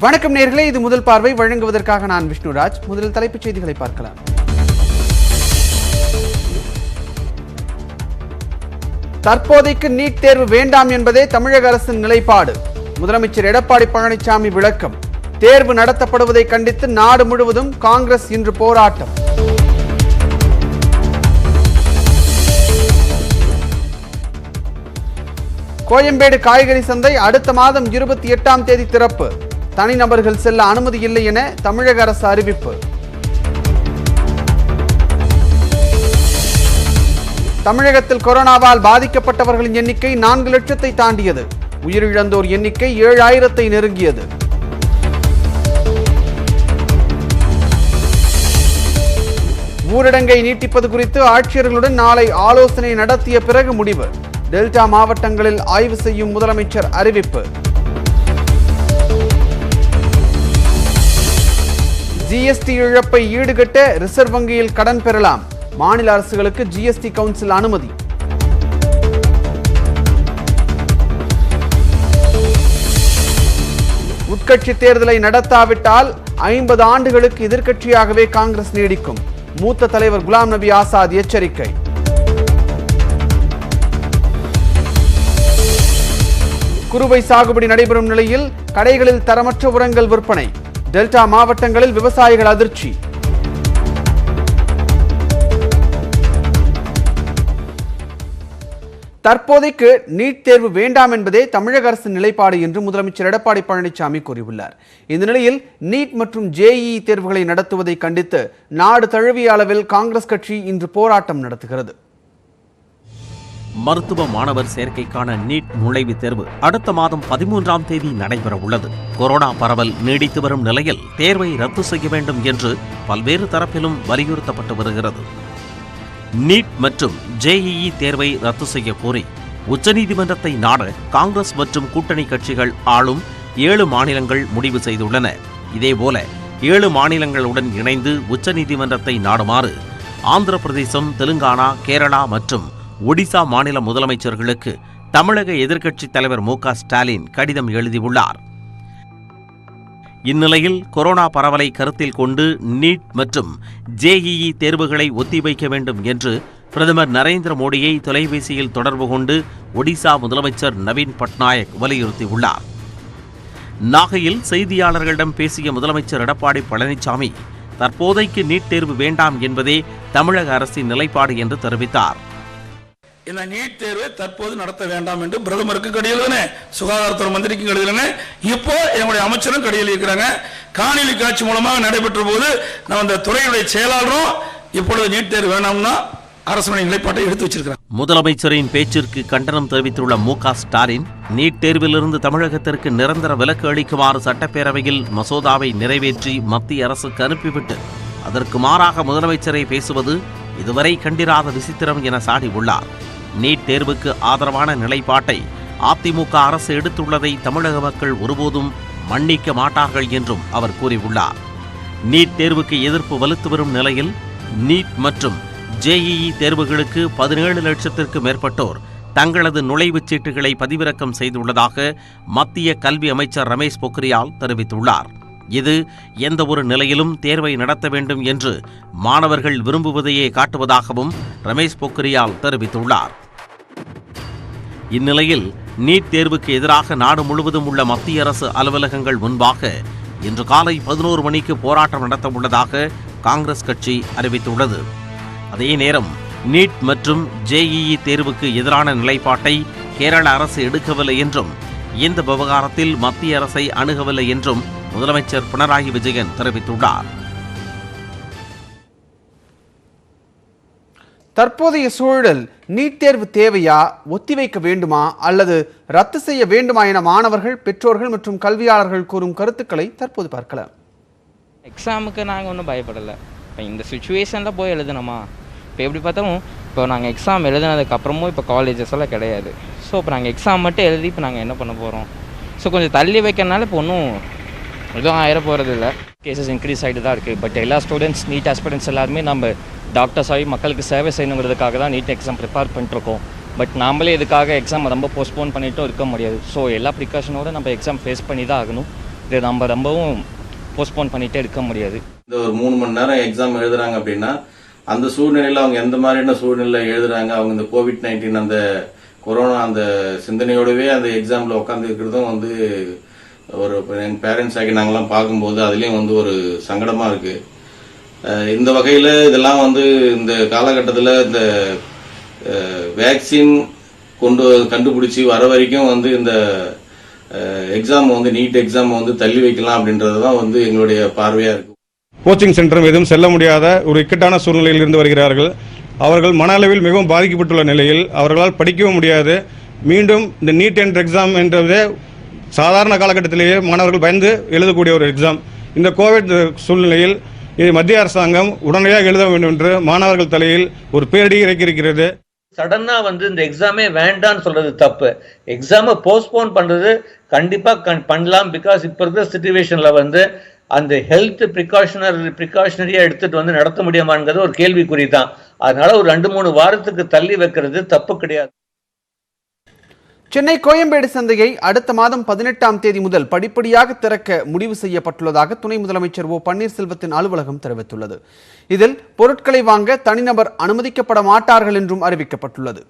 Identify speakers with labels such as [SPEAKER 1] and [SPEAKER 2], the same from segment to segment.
[SPEAKER 1] வணக்கம் நேயர்களே, இது முதல் பார்வை. வழங்குவதற்காக நான் விஷ்ணுராஜ். முதலில் தலைப்புச் செய்திகளை பார்க்கலாம். தற்போதைக்கு நீட் தேர்வு வேண்டாம் என்பதே தமிழக அரசின் நிலைப்பாடு. முதலமைச்சர் எடப்பாடி பழனிசாமி விளக்கம். தேர்வு நடத்தப்படுவதை கண்டித்து நாடு முழுவதும் காங்கிரஸ் இன்று போராட்டம். கோயம்பேடு காய்கறி சந்தை அடுத்த மாதம் 28ஆம் தேதி திறப்பு. தனிநபர்கள் செல்ல அனுமதி இல்லை என தமிழக அரசு அறிவிப்பு. தமிழகத்தில் கொரோனாவால் பாதிக்கப்பட்டவர்களின் எண்ணிக்கை 4 லட்சத்தை தாண்டியது. உயிரிழந்தோர் எண்ணிக்கை 7000-ஐ நெருங்கியது. ஊரடங்கை நீட்டிப்பது குறித்து ஆட்சியர்களுடன் நாளை ஆலோசனை நடத்திய பிறகு முடிவு. டெல்டா மாவட்டங்களில் ஆய்வு செய்யும் முதலமைச்சர் அறிவிப்பு. ஜிஎஸ்டி இழப்பை ஈடுகட்ட ரிசர்வ் வங்கியில் கடன் பெறலாம். மாநில அரசுகளுக்கு ஜிஎஸ்டி கவுன்சில் அனுமதி. உட்கட்சி தேர்தலை நடத்தாவிட்டால் 50 ஆண்டுகளுக்கு எதிர்க்கட்சியாகவே காங்கிரஸ் நீடிக்கும். மூத்த தலைவர் குலாம் நபி ஆசாத் எச்சரிக்கை. குறுவை சாகுபடி நடைபெறும் நிலையில் கடைகளில் தரமற்ற உரங்கள் விற்பனை. டெல்டா மாவட்டங்களில் விவசாயிகள் அதிர்ச்சி. தற்போதைக்கு நீட் தேர்வு வேண்டாம் என்பதே தமிழக அரசின் நிலைப்பாடு என்று முதலமைச்சர் எடப்பாடி பழனிசாமி கூறியுள்ளார். இந்த நிலையில் நீட் மற்றும் ஜேஇஇ தேர்வுகளை நடத்துவதை கண்டித்து நாடு தழுவிய அளவில் காங்கிரஸ் கட்சி இன்று போராட்டம் நடத்துகிறது.
[SPEAKER 2] மருத்துவ மாணவர் சேர்க்கைக்கான நீட் நுழைவுத் தேர்வு அடுத்த மாதம் 13ஆம் தேதி நடைபெற உள்ளது. கொரோனா பரவல் நீடித்து வரும் நிலையில் தேர்வை ரத்து செய்ய வேண்டும் என்று பல்வேறு தரப்பிலும் வலியுறுத்தப்பட்டு வருகிறது. நீட் மற்றும் ஜேஇஇ தேர்வை ரத்து செய்ய கோரி உச்சநீதிமன்றத்தை நாட காங்கிரஸ் மற்றும் கூட்டணி கட்சிகள் ஆளும் 7 மாநிலங்கள் முடிவு செய்துள்ளன. இதேபோல 7 மாநிலங்களுடன் இணைந்து உச்சநீதிமன்றத்தை நாடுமாறு ஆந்திர பிரதேசம், தெலுங்கானா, கேரளா மற்றும் ஒடிசா மாநில முதலமைச்சர்களுக்கு தமிழக எதிர்க்கட்சித் தலைவர் மு.க. ஸ்டாலின் கடிதம் எழுதியுள்ளார். இந்நிலையில் கொரோனா பரவலை கருத்தில் கொண்டு நீட் மற்றும் ஜேஇஇ தேர்வுகளை ஒத்திவைக்க வேண்டும் என்று பிரதமர் நரேந்திர மோடியை தொலைபேசியில் தொடர்பு கொண்டு ஒடிசா முதலமைச்சர் நவீன் பட்நாயக் வலியுறுத்தியுள்ளார். நாகையில் செய்தியாளர்களிடம் பேசிய முதலமைச்சர் எடப்பாடி பழனிசாமி தற்போதைக்கு நீட் தேர்வு வேண்டாம் என்பதே தமிழக அரசின் நிலைப்பாடு என்று தெரிவித்தார்.
[SPEAKER 3] இந்த நீட் தேர்வை தற்போது நடத்த வேண்டாம் என்று பிரதமருக்கு கடிதம், சுகாதாரத்துறை மந்திரிக்கு கடிதம், இப்போ என்னுடைய அமைச்சரும் கடிதம் இருக்கிறாங்க. காணொலி காட்சி மூலமாக நடைபெற்ற போது நம்ம அந்த துறையுடைய செயலாளரும் இப்பொழுது நீட் தேர்வு வேண்டாம்னா அரசுடைய நிலைப்பாட்டை எடுத்து வச்சிருக்கிறார்.
[SPEAKER 2] முதலமைச்சரின் பேச்சிற்கு கண்டனம் தெரிவித்துள்ள மு.க. ஸ்டாலின் நீட் தேர்விலிருந்து தமிழகத்திற்கு நிரந்தர விலக்கு அளிக்குமாறு சட்டப்பேரவையில் மசோதாவை நிறைவேற்றி மத்திய அரசுக்கு அனுப்பிவிட்டு அதற்கு மாறாக முதலமைச்சரை பேசுவது இதுவரை கண்டிராத விசித்திரம் என சாடியுள்ளார். நீட் தேர்வுக்கு ஆதரவான நிலைப்பாட்டை அதிமுக அரசு எடுத்துள்ளதை தமிழக மக்கள் ஒருபோதும் மன்னிக்க மாட்டார்கள் என்றும் அவர் கூறியுள்ளார். நீட் தேர்வுக்கு எதிர்ப்பு வலுத்து வரும் நிலையில் நீட் மற்றும் ஜேஇஇ தேர்வுகளுக்கு 17 லட்சத்திற்கு மேற்பட்டோர் தங்களது நுழைவுச் சீட்டுகளை பதிவிறக்கம் செய்துள்ளதாக மத்திய கல்வி அமைச்சர் ரமேஷ் பொக்ரியால் தெரிவித்துள்ளார். இது எந்த ஒரு நிலையிலும் தேர்வை நடத்த வேண்டும் என்று மாணவர்கள் விரும்புவதையே காட்டுவதாகவும் ரமேஷ் பொக்ரியால் தெரிவித்துள்ளார். இந்நிலையில் நீட் தேர்வுக்கு எதிராக நாடு முழுவதும் உள்ள மத்திய அரசு அலுவலகங்கள் முன்பாக இன்று காலை 11 மணிக்கு போராட்டம் நடத்த உள்ளதாக காங்கிரஸ் கட்சி அறிவித்துள்ளது. அதே நேரம் நீட் மற்றும் ஜேஇஇ தேர்வுக்கு எதிரான நிலைப்பாட்டை கேரள அரசு எடுக்கவில்லை என்றும் இந்த விவகாரத்தில் மத்திய அரசை அணுகவில்லை என்றும் முதலமைச்சர் பினராயி விஜயன் தெரிவித்துள்ளார்.
[SPEAKER 1] தற்போதைய சூழல் நீட் தேர்வு தேவையா, ஒத்திவைக்க வேண்டுமா அல்லது ரத்து செய்ய வேண்டுமா என மாணவர்கள், பெற்றோர்கள் மற்றும் கல்வியாளர்கள் கூறும் கருத்துக்களை தற்போது பார்க்கலாம்.
[SPEAKER 4] எக்ஸாமுக்கு நாங்கள் ஒன்றும் பயப்படலை. இப்போ இந்த சுச்சுவேஷனில் போய் எழுதணுமா? இப்போ எப்படி பார்த்தாலும் இப்போ நாங்கள் எக்ஸாம் எழுதினதுக்கப்புறமும் இப்போ காலேஜஸ் எல்லாம் கிடையாது. ஸோ இப்போ நாங்கள் எக்ஸாம் மட்டும் எழுதி இப்போ நாங்கள் என்ன பண்ண போகிறோம்? ஸோ கொஞ்சம் தள்ளி வைக்கிறனால இப்போ ஒன்றும் எதுவும் ஆயிட போகிறது இல்லை.
[SPEAKER 5] கேசஸ் இன்க்ரீஸ் ஆகிட்டு தான் இருக்குது. பட் எல்லா ஸ்டூடெண்ட்ஸ், நீட் ஆஸ்பிரண்ட்ஸ் எல்லாருமே நம்ம டாக்டர்ஸ் ஆகி மக்களுக்கு சேவை செய்யணுங்கிறதுக்காக தான் நீட் எக்ஸாம் ப்ரிப்பேர் பண்ணிட்டுருக்கோம். பட் நாமளே இதுக்காக எக்ஸாம் ரொம்ப போஸ்ட்போன் பண்ணிட்டும் இருக்க முடியாது. ஸோ எல்லா ப்ரிகாஷனோடு நம்ம எக்ஸாம் ஃபேஸ் பண்ணி தான் ஆகணும். இதை நம்ம ரொம்பவும் போஸ்ட்போன் பண்ணிகிட்டே இருக்க முடியாது.
[SPEAKER 6] இந்த ஒரு 3 மணி நேரம் எக்ஸாம் எழுதுறாங்க அப்படின்னா அந்த சூழ்நிலையில் அவங்க எந்த மாதிரியான சூழ்நிலை எழுதுறாங்க, அவங்க இந்த COVID-19 அந்த கொரோனா அந்த சிந்தனையோடவே அந்த எக்ஸாமில் உட்காந்து இருக்கிறதும் வந்து ஒரு எங்கள் பேரண்ட்ஸ் ஆகி நாங்கள்லாம் பார்க்கும்போது அதுலேயும் வந்து ஒரு சங்கடமாக இருக்குது. இந்த வகையில் இதெல்லாம் வந்து இந்த காலகட்டத்தில் இந்த வேக்சின் கண்டுபிடிச்சி வர வரைக்கும் வந்து இந்த எக்ஸாம் வந்து நீட் எக்ஸாம் வந்து தள்ளி வைக்கலாம் அப்படின்றது தான் வந்து எங்களுடைய பார்வையாக இருக்குது.
[SPEAKER 7] கோச்சிங் சென்டரும் எதுவும் செல்ல முடியாத ஒரு இக்கட்டான சூழ்நிலையில் இருந்து வருகிறார்கள். அவர்கள் மன அளவில் மிகவும் பாதிக்கப்பட்டுள்ள நிலையில் அவர்களால் படிக்கவும் முடியாது. மீண்டும் இந்த நீட் என்ற எக்ஸாம் என்றதே சாதாரண காலகட்டத்திலேயே மாணவர்கள் பயந்து எழுதக்கூடிய ஒரு எக்ஸாம். இந்த கோவிட் சூழ்நிலையில் இதை மத்திய அரசாங்கம் உடனடியாக எழுத வேண்டும் என்று மாணவர்கள் தலையில் ஒரு பேரடி இறக்கியிருக்கிறது.
[SPEAKER 8] சடனா வந்து இந்த எக்ஸாமே வேண்டான்னு சொல்றது தப்பு. எக்ஸாமை போஸ்ட்போன் பண்றது கண்டிப்பா பண்ணலாம். பிகாஸ் இப்ப இருக்கிற சிச்சுவேஷன்ல வந்து அந்த ஹெல்த் ப்ரிகாஷனரியா எடுத்துட்டு வந்து நடத்த முடியுமாங்கிறது ஒரு கேள்விக்குறி தான். அதனால ஒரு 2-3 வாரத்துக்கு தள்ளி வைக்கிறது தப்பு கிடையாது.
[SPEAKER 1] சென்னை கோயம்பேடு சந்தையை அடுத்த மாதம் 18ஆம் தேதி முதல் படிப்படியாக திறக்க முடிவு செய்யப்பட்டுள்ளதாக துணை முதலமைச்சர் ஓ பன்னீர்செல்வத்தின் அலுவலகம் தெரிவித்துள்ளது. இதில் பொருட்களை வாங்க தனிநபர் அனுமதிக்கப்பட மாட்டார்கள் என்றும் அறிவிக்கப்பட்டுள்ளது.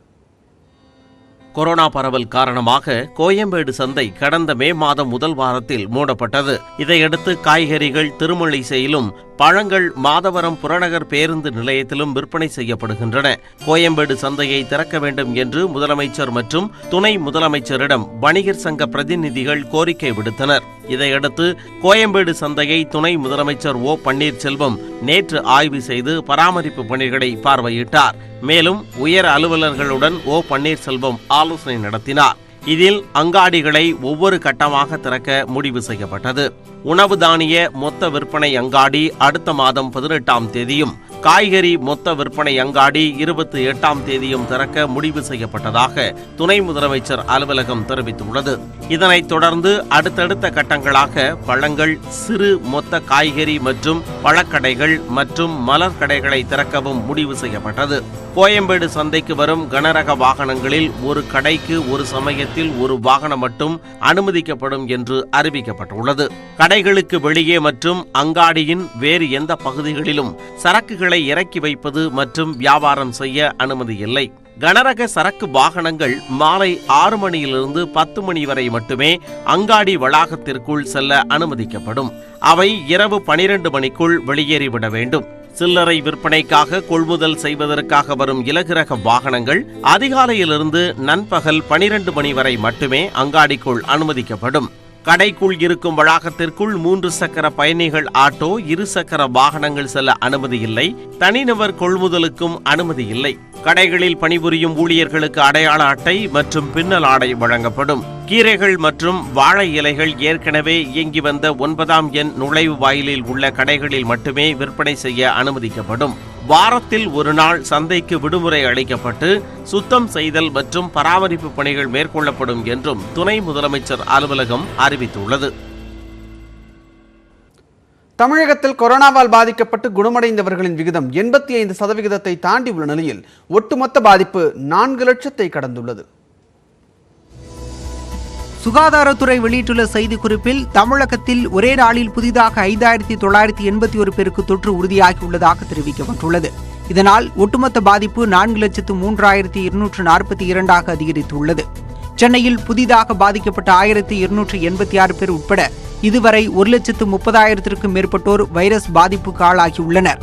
[SPEAKER 2] கொரோனா பரவல் காரணமாக கோயம்பேடு சந்தை கடந்த மே மாதம் முதல் வாரத்தில் மூடப்பட்டது. இதையடுத்து காய்கறிகள் திருமழிசையிலும் பழங்கள் மாதவரம் புறநகர் பேருந்து நிலையத்திலும் விற்பனை செய்யப்படுகின்றன. கோயம்பேடு சந்தையை திறக்க வேண்டும் என்று முதலமைச்சர் மற்றும் துணை முதலமைச்சரிடம் வணிகர் சங்க பிரதிநிதிகள் கோரிக்கை விடுத்தனர். இதையடுத்து கோயம்பேடு சந்தையை துணை முதலமைச்சர் ஓ பன்னீர்செல்வம் நேற்று ஆய்வு செய்து பராமரிப்பு பணிகளை பார்வையிட்டார். மேலும் உயர் அலுவலர்களுடன் ஓ பன்னீர்செல்வம் ஆலோசனை நடத்தினார். இதில் அங்காடிகளை ஒவ்வொரு கட்டமாக திறக்க முடிவு செய்யப்பட்டது. உணவு தானிய மொத்த விற்பனை அங்காடி அடுத்த மாதம் 18ஆம் தேதியும் காய்கறி மொத்த விற்பனை அங்காடி 28ஆம் தேதியும் திறக்க முடிவு செய்யப்பட்டதாக துணை முதலமைச்சர் அலுவலகம் தெரிவித்துள்ளது. இதனைத் தொடர்ந்து அடுத்தடுத்த கட்டங்களாக பழங்கள், சிறு மொத்த காய்கறி மற்றும் பழக்கடைகள் மற்றும் மலர் கடைகளை திறக்கவும் முடிவு செய்யப்பட்டது. கோயம்பேடு சந்தைக்கு வரும் கனரக வாகனங்களில் ஒரு கடைக்கு ஒரு சமயத்தில் ஒரு வாகனம் மட்டும் அனுமதிக்கப்படும் என்று அறிவிக்கப்பட்டுள்ளது. கடைகளுக்கு வெளியே மற்றும் அங்காடியின் வேறு எந்த பகுதிகளிலும் சரக்குகளை இறக்கி வைப்பது மற்றும் வியாபாரம் செய்ய அனுமதி இல்லை. கனரக சரக்கு வாகனங்கள் மாலை 6 மணியிலிருந்து 10 மணி வரை மட்டுமே அங்காடி வளாகத்திற்குள் செல்ல அனுமதிக்கப்படும். அவை இரவு 12 மணிக்குள் வெளியேறிவிட வேண்டும். சில்லறை விற்பனைக்காக கொள்முதல் செய்வதற்காக வரும் இலகுரக வாகனங்கள் அதிகாலையிலிருந்து நண்பகல் 12 மணி வரை மட்டுமே அங்காடிக்குள் அனுமதிக்கப்படும். கடைக்குள் இருக்கும் வளாகத்திற்குள் 3 சக்கர பயணிகள் ஆட்டோ, 2 சக்கர வாகனங்கள் செல்ல அனுமதி இல்லை. தனிநபர் கொள்முதலுக்கும் அனுமதி இல்லை. கடைகளில் பணிபுரியும் ஊழியர்களுக்கு அடையாள அட்டை மற்றும் பின்னல் ஆடை வழங்கப்படும். கீரைகள் மற்றும் வாழை இலைகள் ஏற்கனவே இயங்கி வந்த 9ஆம் எண் நுழைவு வாயிலில் உள்ள கடைகளில் மட்டுமே விற்பனை செய்ய அனுமதிக்கப்படும். வாரத்தில் ஒரு நாள் சந்தைக்கு விடுமுறை அளிக்கப்பட்டு சுத்தம் செய்தல் மற்றும் பராமரிப்பு பணிகள் மேற்கொள்ளப்படும் என்றும் துணை முதலமைச்சர் அலுவலகம் அறிவித்துள்ளது.
[SPEAKER 1] தமிழகத்தில் கொரோனாவால் பாதிக்கப்பட்டு குணமடைந்தவர்களின் விகிதம் 85% தாண்டி உள்ள நிலையில் ஒட்டுமொத்த பாதிப்பு 4 லட்சத்தை கடந்துள்ளது.
[SPEAKER 9] சுகாதாரத்துறை வெளியிட்டுள்ள செய்திக்குறிப்பில் தமிழகத்தில் ஒரே நாளில் புதிதாக 5981 பேருக்கு தொற்று உறுதியாகியுள்ளதாக தெரிவிக்கப்பட்டுள்ளது. இதனால் ஒட்டுமொத்த பாதிப்பு 4,03,242 அதிகரித்துள்ளது. சென்னையில் புதிதாக பாதிக்கப்பட்ட 1286 பேர் உட்பட இதுவரை 1,30,000க்கும் மேற்பட்டோர் வைரஸ் பாதிப்புக்கு ஆளாகியுள்ளனர்.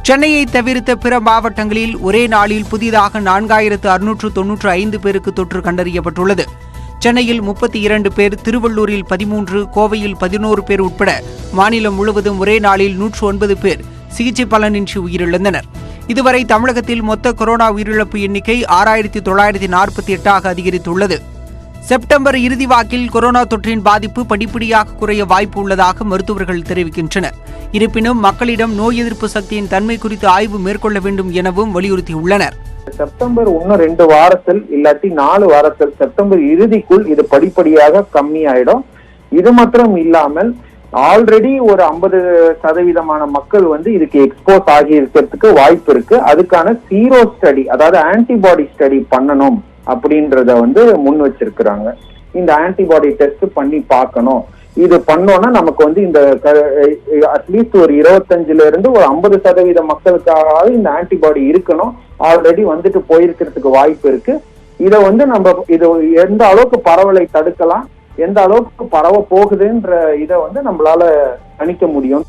[SPEAKER 9] சென்னையை தவிர்த்த பிற மாவட்டங்களில் ஒரே நாளில் புதிதாக 4,695 பேருக்கு தொற்று கண்டறியப்பட்டுள்ளது. சென்னையில் 32 பேர், திருவள்ளூரில் 13, கோவையில் 11 பேர் உட்பட மாநிலம் முழுவதும் ஒரே நாளில் 109 பேர் சிகிச்சை பலனின்றி உயிரிழந்தனர். இதுவரை தமிழகத்தில் மொத்த கொரோனா உயிரிழப்பு எண்ணிக்கை 6,948 அதிகரித்துள்ளது. செப்டம்பர் இறுதி வாக்கில் கொரோனா தொற்றின் பாதிப்பு படிப்படியாக குறைய வாய்ப்பு உள்ளதாக மருத்துவர்கள் தெரிவிக்கின்றனர். இருப்பினும் மக்களிடம் நோய் எதிர்ப்பு சக்தியின் தன்மை குறித்து ஆய்வு மேற்கொள்ள வேண்டும் எனவும் வலியுறுத்தியுள்ளனர்.
[SPEAKER 10] செப்டம்பர் 1-2 வாரத்தில் இல்லாட்டி 4 வாரத்தில் செப்டம்பர் இறுதிக்குள் இது படிப்படியாக கம்மியாயிடும். இது மாத்திரம் இல்லாமல் ஆல்ரெடி ஒரு 50% மக்கள் இதுக்கு எக்ஸ்போஸ் ஆகி இருக்கிறதுக்கு வாய்ப்பு இருக்கு. அதுக்கான சீரோ ஸ்டடி, அதாவது ஆன்டிபாடி ஸ்டடி பண்ணணும் அப்படின்றத முன் வச்சிருக்கிறாங்க. இந்த ஆன்டிபாடி டெஸ்ட் பண்ணி பார்க்கணும். இது பண்ணோம்னா நமக்கு வந்து இந்த அட்லீஸ்ட் ஒரு 25 இருந்து ஒரு 50% மக்களுக்காக இந்த ஆன்டிபாடி இருக்கணும். ஆல்ரெடி வந்துட்டு போயிருக்கிறதுக்கு வாய்ப்பு இருக்கு. இதை வந்து நம்ம இது எந்த அளவுக்கு பரவலை தடுக்கலாம், எந்த அளவுக்கு பரவ போகுதுன்ற இதை வந்து நம்மளால கணிக்க முடியும்.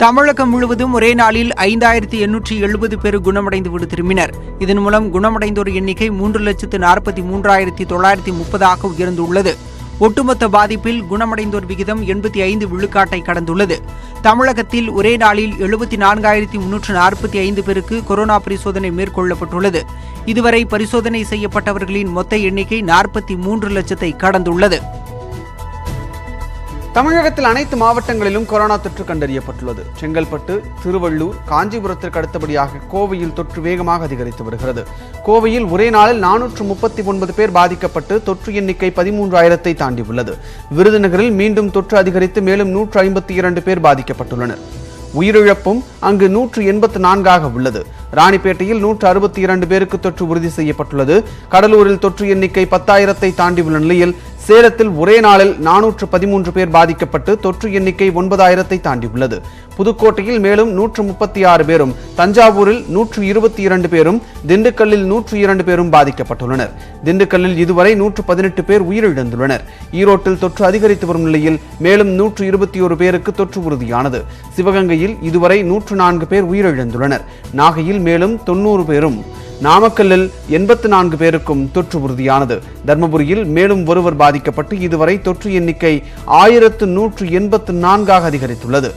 [SPEAKER 9] தமிழகம் முழுவதும் ஒரே நாளில் 5870 பேர் குணமடைந்து வீடு திரும்பினர். இதன் மூலம் குணமடைந்தோர் எண்ணிக்கை 3,43,930 உயர்ந்துள்ளது. ஒட்டுமொத்த பாதிப்பில் குணமடைந்தோர் விகிதம் 85 விழுக்காட்டை கடந்துள்ளது. தமிழகத்தில் ஒரே நாளில் 74,345 பேருக்கு கொரோனா பரிசோதனை மேற்கொள்ளப்பட்டுள்ளது. இதுவரை பரிசோதனை செய்யப்பட்டவர்களின் மொத்த எண்ணிக்கை 43 லட்சத்தை கடந்துள்ளது.
[SPEAKER 1] தமிழகத்தில் அனைத்து மாவட்டங்களிலும் கொரோனா தொற்று கண்டறியப்பட்டுள்ளது. செங்கல்பட்டு, திருவள்ளூர், காஞ்சிபுரத்திற்கு அடுத்தபடியாக கோவையில் தொற்று வேகமாக அதிகரித்து வருகிறது. கோவையில் ஒரே நாளில் 439 பேர் பாதிக்கப்பட்டு தொற்று எண்ணிக்கை 13,000-ஐ தாண்டியுள்ளது. விருதுநகரில் மீண்டும் தொற்று அதிகரித்து மேலும் 152 பேர் பாதிக்கப்பட்டுள்ளனர். உயிரிழப்பும் அங்கு 184 உள்ளது. ராணிப்பேட்டையில் 162 பேருக்கு தொற்று உறுதி செய்யப்பட்டுள்ளது. கடலூரில் தொற்று எண்ணிக்கை 10,000-ஐ தாண்டியுள்ள நிலையில் சேலத்தில் ஒரே நாளில் 413 பேர் பாதிக்கப்பட்டு தொற்று எண்ணிக்கை 9,000-ஐ தாண்டியுள்ளது. புதுக்கோட்டையில் மேலும் 136 பேரும், தஞ்சாவூரில் 122 பேரும், திண்டுக்கல்லில் 102 பேரும் பாதிக்கப்பட்டுள்ளனர். திண்டுக்கல்லில் இதுவரை 118 பேர் உயிரிழந்துள்ளனர். ஈரோட்டில் தொற்று அதிகரித்து வரும் நிலையில் மேலும் 121 பேருக்கு தொற்று உறுதியானது. சிவகங்கையில் இதுவரை 104 பேர் உயிரிழந்துள்ளனர். நாகையில் மேலும் 90 பேரும், நாமக்கல்லில் 84 பேருக்கும் தொற்று உறுதியானது. தர்மபுரியில் மேலும் ஒருவர் பாதிக்கப்பட்டு இதுவரை தொற்று எண்ணிக்கை 1184 அதிகரித்துள்ளது.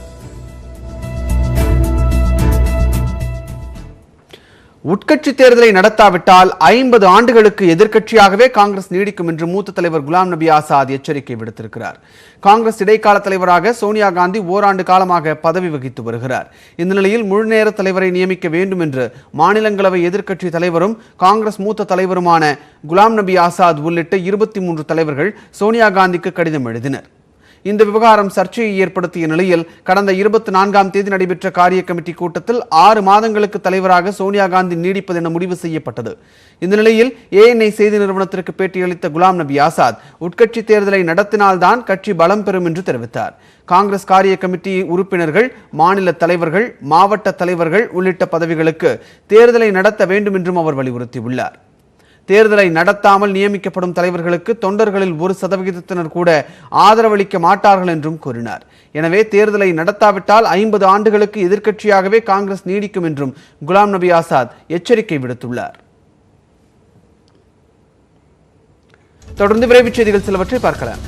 [SPEAKER 1] உட்கட்சி தேர்தலை நடத்தாவிட்டால் 50 ஆண்டுகளுக்கு எதிர்க்கட்சியாகவே காங்கிரஸ் நீடிக்கும் என்று மூத்த தலைவர் குலாம் நபி ஆசாத் எச்சரிக்கை விடுத்திருக்கிறார். காங்கிரஸ் இடைக்கால தலைவராக சோனியா காந்தி ஓராண்டு காலமாக பதவி வகித்து வருகிறார். இந்த நிலையில் முழுநேர தலைவரை நியமிக்க வேண்டும் என்று மாநிலங்களவை எதிர்க்கட்சி தலைவரும் காங்கிரஸ் மூத்த தலைவருமான குலாம் நபி ஆசாத் உள்ளிட்ட 23 தலைவர்கள் சோனியா காந்திக்கு கடிதம் எழுதினர். இந்த விவகாரம் சர்ச்சையை ஏற்படுத்திய நிலையில் கடந்த 24ஆம் தேதி நடைபெற்ற காரிய கமிட்டி கூட்டத்தில் 6 மாதங்களுக்கு தலைவராக சோனியா காந்தி நீடிப்பது என முடிவு செய்யப்பட்டது. இந்த நிலையில் ANI செய்தி நிறுவனத்திற்கு பேட்டியளித்த குலாம் நபி ஆசாத் உட்கட்சி தேர்தலை நடத்தினால்தான் கட்சி பலம் பெறும் என்று தெரிவித்தார். காங்கிரஸ் காரிய கமிட்டி உறுப்பினர்கள், மாநில தலைவர்கள், மாவட்ட தலைவர்கள் உள்ளிட்ட பதவிகளுக்கு தேர்தலை நடத்த வேண்டும் என்றும் அவர் வலியுறுத்தியுள்ளார். தேர்தலை நடத்தாமல் நியமிக்கப்படும் தலைவர்களுக்கு தொண்டர்களில் 1% கூட ஆதரவளிக்க மாட்டார்கள் என்றும் கூறினார். எனவே தேர்தலை நடத்தாவிட்டால் 50 ஆண்டுகளுக்கு எதிர்க்கட்சியாகவே காங்கிரஸ் நீடிக்கும் என்றும் குலாம் நபி ஆசாத் எச்சரிக்கை விடுத்துள்ளார். தொடர்ந்து விரைவுச் செய்திகள் சிலவற்றை பார்க்கலாம்.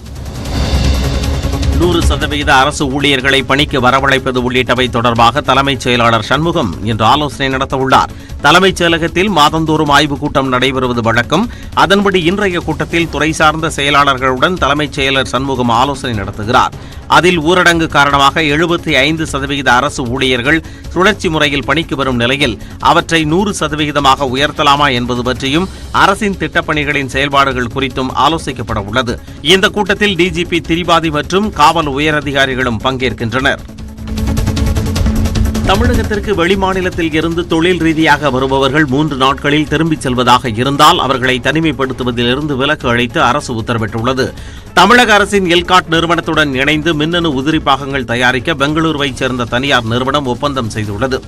[SPEAKER 2] 100% அரசு ஊழியர்களை பணிக்கு வரவழைப்பது உள்ளிட்டவை தொடர்பாக தலைமைச் செயலாளர் சண்முகம் இன்று ஆலோசனை நடத்த உள்ளார். தலைமைச் செயலகத்தில் மாதந்தோறும் ஆய்வுக் கூட்டம் நடைபெறுவது வழக்கம். அதன்படி இன்றைய கூட்டத்தில் துறை சார்ந்த செயலாளர்களுடன் தலைமைச் செயலர் சண்முகம் ஆலோசனை நடத்துகிறார். அதில் ஊரடங்கு காரணமாக 75% அரசு ஊழியர்கள் சுழற்சி முறையில் பணிக்கு வரும் நிலையில் அவற்றை 100% உயர்த்தலாமா என்பது பற்றியும் அரசின் திட்டப்பணிகளின் செயல்பாடுகள் குறித்தும் ஆலோசிக்கப்பட உள்ளது. இந்த கூட்டத்தில் DGP திரிபாதி மற்றும் காவல் உயரதிகாரிகளும் பங்கேற்கின்றனர். தமிழகத்திற்கு வெளிமாநிலத்தில் இருந்து தொழில் ரீதியாக வருபவர்கள் 3 நாட்களில் திரும்பிச் செல்வதாக இருந்தால் அவர்களை தனிமைப்படுத்துவதிலிருந்து விலக்கு அளித்து அரசு உத்தரவிட்டுள்ளது. தமிழக அரசின் எல்காட் நிறுவனத்துடன் இணைந்து மின்னணு உதிரி பாகங்கள் தயாரிக்க பெங்களூருவைச் சேர்ந்த தனியார் நிறுவனம் ஒப்பந்தம் செய்துள்ளது.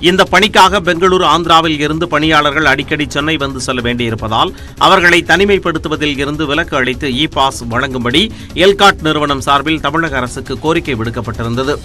[SPEAKER 2] இந்த பணிக்காக பெங்களூரு, ஆந்திராவில் இருந்து பணியாளர்கள் அடிக்கடி சென்னை வந்து செல்ல வேண்டியிருப்பதால் அவர்களை தனிமைப்படுத்துவதில் இருந்து விலக்கு அளித்து இ-பாஸ் வழங்கும்படி எல்காட் நிறுவனம் சார்பில் தமிழக அரசுக்கு கோரிக்கை விடுக்கப்பட்டிருந்தது.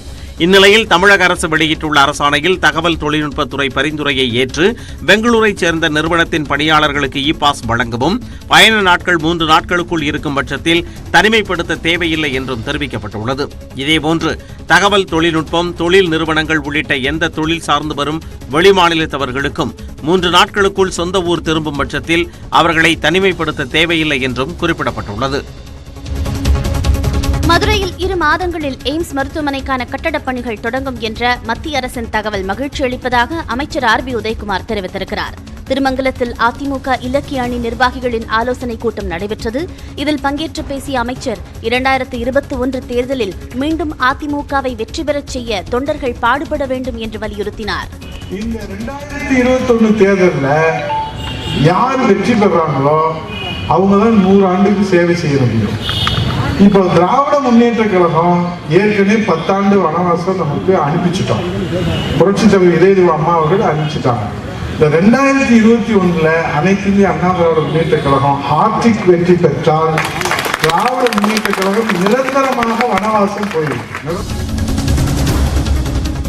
[SPEAKER 2] இந்நிலையில் தமிழக அரசு வெளியிட்டுள்ள அரசாணையில் தகவல் தொழில்நுட்பத்துறை பரிந்துரையை ஏற்று பெங்களூரைச் சேர்ந்த நிறுவனத்தின் பணியாளர்களுக்கு இ-பாஸ் வழங்கவும் பயண நாட்கள் 3 நாட்களுக்குள் இருக்கும் பட்சத்தில் தனிமைப்படுத்த தேவையில்லை என்றும் தெரிவிக்கப்பட்டுள்ளது. இதேபோன்று தகவல் தொழில்நுட்பம், தொழில் நிறுவனங்கள் உள்ளிட்ட எந்த தொழில் சார்ந்து வரும் வெளிமாநிலத்தவர்களுக்கும் 3 நாட்களுக்குள் சொந்த ஊர் திரும்பும் பட்சத்தில் அவர்களை தனிமைப்படுத்த தேவையில்லை என்றும் குறிப்பிடப்பட்டுள்ளது.
[SPEAKER 11] மதுரையில் 2 மாதங்களில் எய்ம்ஸ் மருத்துவமனைக்கான கட்டடப் பணிகள் தொடங்கும் என்ற மத்திய அரசின் தகவல் மகிழ்ச்சி அளிப்பதாக அமைச்சர் RB உதயகுமார் தெரிவித்திருக்கிறார். திருமங்கலத்தில் அதிமுக இலக்கிய அணி நிர்வாகிகளின் ஆலோசனைக் கூட்டம் நடைபெற்றது. இதில் பங்கேற்று பேசிய அமைச்சர் 2021 தேர்தலில் மீண்டும் அதிமுகவை வெற்றி பெறச் செய்ய தொண்டர்கள் பாடுபட வேண்டும் என்று வலியுறுத்தினார்.
[SPEAKER 12] இந்த 2021 தேர்தலில் யார் வெற்றி பெறாங்களோ அவங்க தான் 100 ஆண்டுக்கு சேவை செய்ய முடியும். இப்போ திராவிட முன்னேற்ற கழகம் ஏற்கனவே 10 ஆண்டு வனவாசம் நமக்கு அனுப்பிச்சிட்டோம். புரட்சி தலைவர் இதயதேவ அம்மா அவர்கள் அனுப்பிச்சிட்டாங்க. இந்த 2021 அனைத்து இந்திய அண்ணா திராவிட முன்னேற்ற கழகம் ஹார்டிக் வெற்றி பெற்றால் திராவிட முன்னேற்ற கழகம் நிரந்தரமாக வனவாசம் போயிடும்.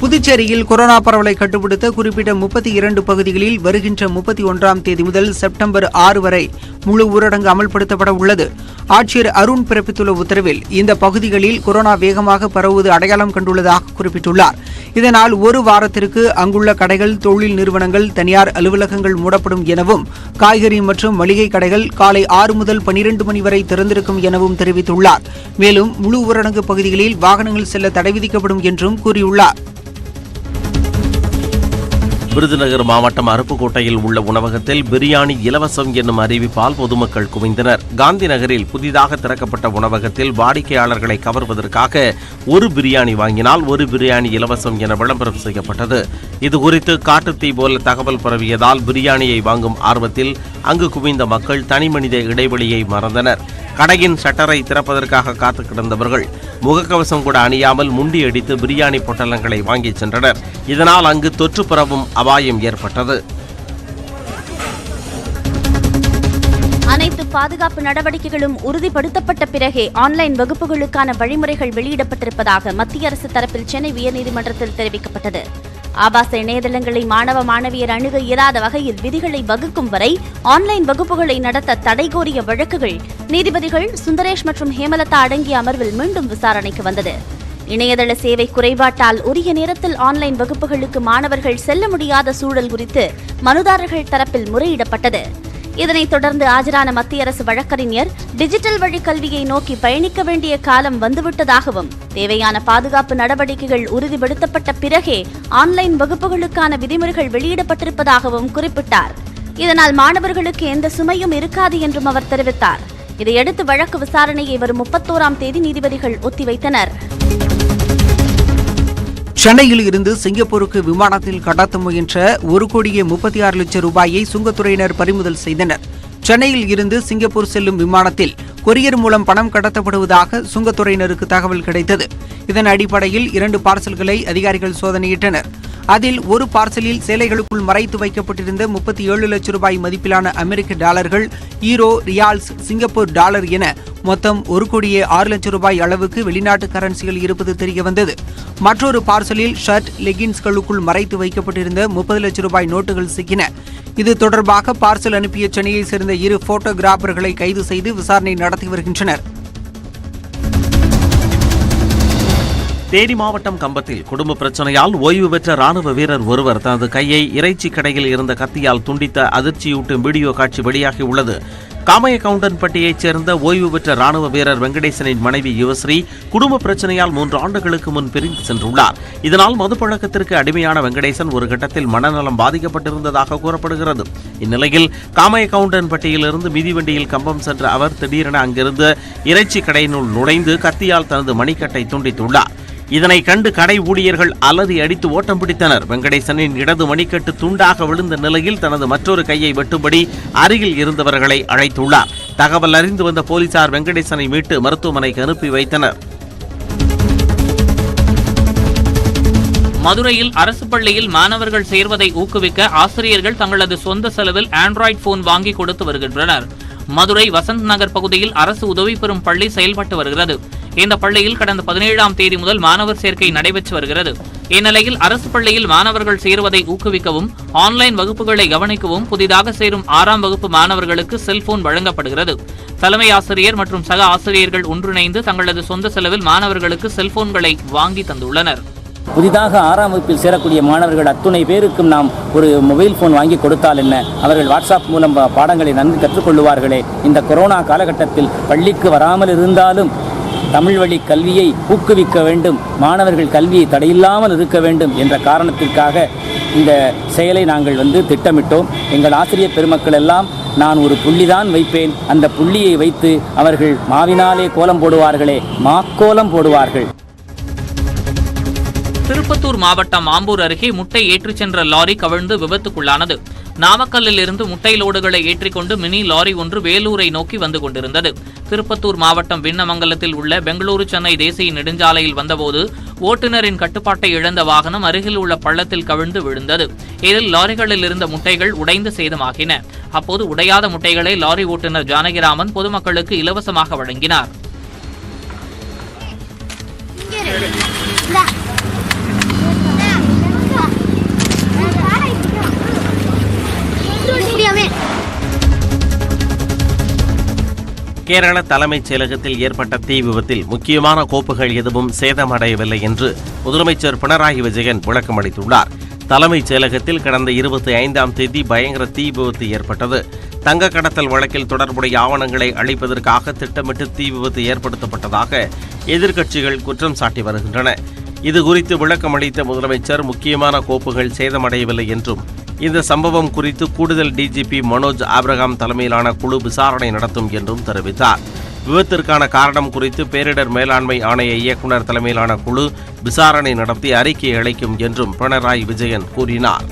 [SPEAKER 9] புதுச்சேரியில் கொரோனா பரவலை கட்டுப்படுத்த குறிப்பிட்ட 32 பகுதிகளில் வருகின்ற 31ஆம் தேதி முதல் செப்டம்பர் 6 வரை முழு ஊரடங்கு அமல்படுத்தப்பட உள்ளது. ஆட்சியர் அருண் பிறப்பித்துள்ள உத்தரவில் இந்த பகுதிகளில் கொரோனா வேகமாக பரவுவது அடையாளம் கண்டுள்ளதாக குறிப்பிட்டுள்ளார். இதனால் ஒரு வாரத்திற்கு அங்குள்ள கடைகள், தொழில் நிறுவனங்கள், தனியார் அலுவலகங்கள் மூடப்படும் எனவும், காய்கறி மற்றும் மளிகை கடைகள் காலை 6 முதல் 12 மணி வரை திறந்திருக்கும் எனவும் தெரிவித்துள்ளார். மேலும் முழு ஊரடங்கு பகுதிகளில் வாகனங்கள் செல்ல தடை விதிக்கப்படும் என்றும் கூறியுள்ளார்.
[SPEAKER 2] விருதுநகர் மாவட்டம் அருப்புக்கோட்டையில் உள்ள உணவகத்தில் பிரியாணி இலவசம் என்னும் அறிவிப்பால் பொதுமக்கள் குவிந்தனர். காந்தி நகரில் புதிதாக திறக்கப்பட்ட உணவகத்தில் வாடிக்கையாளர்களை கவர்வதற்காக ஒரு பிரியாணி வாங்கினால் ஒரு பிரியாணி இலவசம் என விளம்பரம் செய்யப்பட்டது. இதுகுறித்து காட்டுத்தீ போல தகவல் பரவியதால் பிரியாணியை வாங்கும் ஆர்வத்தில் அங்கு குவிந்த மக்கள் தனிமனித இடைவெளியை மறந்தனர். கடையின் ஷட்டரை திறப்பதற்காக காத்து கிடந்தவர்கள் முகக்கவசம் கூட அணியாமல் முண்டியடித்து பிரியாணி பொட்டலங்களை வாங்கி சென்றனர். இதனால் அங்கு தொற்று பரவும் அபாயம் ஏற்பட்டது.
[SPEAKER 11] அனைத்து பாதுகாப்பு நடவடிக்கைகளும் உறுதிப்படுத்தப்பட்ட பிறகே ஆன்லைன் வகுப்புகளுக்கான வழிமுறைகள் வெளியிடப்பட்டிருப்பதாக மத்திய அரசு தரப்பில் சென்னை உயர்நீதிமன்றத்தில் தெரிவிக்கப்பட்டது. ஆபாச இணையதளங்களை மாணவ மாணவியர் அணுக இயலாத வகையில் விதிகளை வகுக்கும் வரை ஆன்லைன் வகுப்புகளை நடத்த தடை கோரிய வழக்குகள் நீதிபதிகள் சுந்தரேஷ் மற்றும் ஹேமலதா அடங்கிய அமர்வில் மீண்டும் விசாரணைக்கு வந்தது. இணையதள சேவை குறைபாட்டால் உரிய நேரத்தில் ஆன்லைன் வகுப்புகளுக்கு மாணவர்கள் செல்ல முடியாத சூழல் குறித்து மனுதாரர்கள் தரப்பில் முறையிடப்பட்டது. இதனைத் தொடர்ந்து ஆஜரான மத்திய அரசு வழக்கறிஞர் டிஜிட்டல் வழி கல்வியை நோக்கி பயணிக்க வேண்டிய காலம் வந்துவிட்டதாகவும், தேவையான பாதுகாப்பு நடவடிக்கைகள் உறுதிப்படுத்தப்பட்ட பிறகே ஆன்லைன் வகுப்புகளுக்கான விதிமுறைகள் வெளியிடப்பட்டிருப்பதாகவும் குறிப்பிட்டார். இதனால் மாணவர்களுக்கு எந்த சுமையும் இருக்காது என்றும் அவர் தெரிவித்தார். இதையடுத்து வழக்கு விசாரணையை வரும் 31ஆம் தேதி நீதிபதிகள் ஒத்திவைத்தனர்.
[SPEAKER 9] சென்னையில் இருந்து சிங்கப்பூருக்கு விமானத்தில் கடத்த முயன்ற 1,36 லட்சம் ரூபாயை சுங்கத்துறையினர் பறிமுதல் செய்தனர். சென்னையில் இருந்து சிங்கப்பூர் செல்லும் விமானத்தில் கொரியர் மூலம் பணம் கடத்தப்படுவதாக சுங்கத்துறையினருக்கு தகவல் கிடைத்தது. இதன் அடிப்படையில் 2 பார்சல்களை அதிகாரிகள் சோதனையிட்டனர். அதில் ஒரு பார்சலில் சேலைகளுக்குள் மறைத்து வைக்கப்பட்டிருந்த 37 லட்சம் ரூபாய் மதிப்பிலான அமெரிக்க டாலர்கள், ஈரோ, ரியால்ஸ், சிங்கப்பூர் டாலர் என மொத்தம் 1,06 லட்சம் ரூபாய் அளவுக்கு வெளிநாட்டு கரன்சிகள் இருப்பது தெரியவந்தது. மற்றொரு பார்சலில் ஷர்ட், லெகின்ஸ்களுக்குள் மறைத்து வைக்கப்பட்டிருந்த 30 லட்சம் ரூபாய் நோட்டுகள் சிக்கின. இது தொடர்பாக பார்சல் அனுப்பிய சென்னையை சேர்ந்த 2 போட்டோகிராபர்களை கைது செய்து விசாரணை நடத்தி வருகின்றனர்.
[SPEAKER 2] தேனி மாவட்டம் கம்பத்தில் குடும்ப பிரச்சனையால் ஓய்வு பெற்ற ராணுவ வீரர் ஒருவர் தனது கையை இறைச்சி கடையில் இருந்த கத்தியால் துண்டித்த அதிர்ச்சியூட்டும் வீடியோ காட்சி வெளியாகியுள்ளது. காமையகவுண்டன்பட்டியைச் சேர்ந்த ஓய்வு பெற்ற ராணுவ வீரர் வெங்கடேசனின் மனைவி யுவஸ்ரீ குடும்ப பிரச்சனையால் 3 ஆண்டுகளுக்கு முன் பிரிந்து சென்றுள்ளார். இதனால் மதுப்பழக்கத்திற்கு அடிமையான வெங்கடேசன் ஒரு கட்டத்தில் மனநலம் பாதிக்கப்பட்டிருந்ததாக கூறப்படுகிறது. இந்நிலையில் காமையகவுண்டன்பட்டியிலிருந்து மிதிவண்டியில் கம்பம் சென்ற அவர் திடீரென அங்கிருந்து இறைச்சி கடையினுள் நுழைந்து கத்தியால் தனது மணிக்கட்டை துண்டித்துள்ளார். இதனை கண்டு கடை ஊழியர்கள் அலறி அடித்து ஓட்டம் பிடித்தனர். வெங்கடேசனின் இடது மணிக்கட்டு துண்டாக விழுந்த நிலையில் தனது மற்றொரு கையை வெட்டும்படி அருகில் இருந்தவர்களை அழைத்துள்ளார். தகவல் அறிந்து வந்த போலீசார் வெங்கடேசனை மீட்டு மருத்துவமனைக்கு அனுப்பி வைத்தனர்.
[SPEAKER 13] மதுரையில் அரசு பள்ளியில் மாணவர்கள் சேர்வதை ஊக்குவிக்க ஆசிரியர்கள் தங்களது சொந்த செலவில் ஆண்ட்ராய்டு போன் வாங்கி கொடுத்து வருகின்றனர். மதுரை வசந்த் நகர் பகுதியில் அரசு உதவி பெறும் பள்ளி செயல்பட்டு வருகிறது. இந்த பள்ளியில் கடந்த 17ஆம் தேதி முதல் மாணவர் சேர்க்கை நடைபெற்று வருகிறது. இந்நிலையில் அரசு பள்ளியில் மாணவர்கள் சேருவதை ஊக்குவிக்கவும், ஆன்லைன் வகுப்புகளை கவனிக்கவும் புதிதாக சேரும் 6ஆம் வகுப்பு மாணவர்களுக்கு செல்போன் வழங்கப்படுகிறது. தலைமை ஆசிரியர் மற்றும் சக ஆசிரியர்கள் ஒன்றிணைந்து தங்களது சொந்த செலவில் மாணவர்களுக்கு செல்போன்களை வாங்கி தந்துள்ளனர்.
[SPEAKER 14] புதிதாக 6ஆம் வகுப்பில் சேரக்கூடிய மாணவர்கள் அத்துணை பேருக்கும் நாம் ஒரு மொபைல் போன் வாங்கி கொடுத்தால் என்ன, அவர்கள் வாட்ஸ்அப் மூலம் பாடங்களை நன்கு கற்றுக்கொள்ளுவார்களே. இந்த கொரோனா காலகட்டத்தில் பள்ளிக்கு வராமல் இருந்தாலும் தமிழ் வழி கல்வியை ஊக்குவிக்க வேண்டும், மாணவர்கள் கல்வியை தடையில்லாமல் இருக்க வேண்டும் என்ற காரணத்திற்காக இந்த செயலை நாங்கள் திட்டமிட்டோம். எங்கள் ஆசிரியர் பெருமக்கள் எல்லாம் நான் ஒரு புள்ளிதான் வைப்பேன், அந்த புள்ளியை வைத்து அவர்கள் மாவினாலே கோலம் போடுவார்களே, மாக்கோலம் போடுவார்கள்.
[SPEAKER 13] திருப்பத்தூர் மாவட்டம் ஆம்பூர் அருகே முட்டை ஏற்றிச் சென்ற லாரி கவிழ்ந்து விபத்துக்குள்ளானது. நாமக்கல்லில் இருந்து முட்டை லோடுகளை ஏற்றிக்கொண்டு மினி லாரி ஒன்று வேலூரை நோக்கி வந்து கொண்டிருந்தது. திருப்பத்தூர் மாவட்டம் விண்ணமங்கலத்தில் உள்ள பெங்களூரு சென்னை தேசிய நெடுஞ்சாலையில் வந்தபோது ஓட்டுநரின் கட்டுப்பாட்டை இழந்த வாகனம் அருகில் உள்ள பள்ளத்தில் கவிழ்ந்து விழுந்தது. இதில் லாரிகளில் இருந்த முட்டைகள் உடைந்து சேதமாகின. அப்போது உடையாத முட்டைகளை லாரி ஓட்டுநர் ஜானகிராமன் பொதுமக்களுக்கு இலவசமாக வழங்கினார்.
[SPEAKER 2] கேரள தலைமைச் செயலகத்தில் ஏற்பட்ட தீ விபத்தில் முக்கியமான கோப்புகள் எதுவும் சேதமடையவில்லை என்று முதலமைச்சர் பினராயி விஜயன் விளக்கம் அளித்துள்ளார். தலைமைச் செயலகத்தில் கடந்த 25ஆம் தேதி பயங்கர தீ விபத்து ஏற்பட்டது. தங்க கடத்தல் வழக்கில் தொடர்புடைய ஆவணங்களை அளிப்பதற்காக திட்டமிட்டு தீ விபத்து ஏற்படுத்தப்பட்டதாக எதிர்க்கட்சிகள் குற்றம் சாட்டி வருகின்றன. இதுகுறித்து விளக்கம் அளித்த முதலமைச்சர் முக்கியமான கோப்புகள் சேதமடையவில்லை என்றும் இந்த சம்பவம் குறித்து கூடுதல் டிஜிபி மனோஜ் ஆப்ரஹாம் தலைமையிலான குழு விசாரணை நடத்தும் என்றும் தெரிவித்தார். விபத்திற்கான காரணம் குறித்து பேரிடர் மேலாண்மை ஆணைய இயக்குநர் தலைமையிலான குழு விசாரணை நடத்தி அறிக்கை அளிக்கும் என்றும் பினராயி விஜயன் கூறினார்.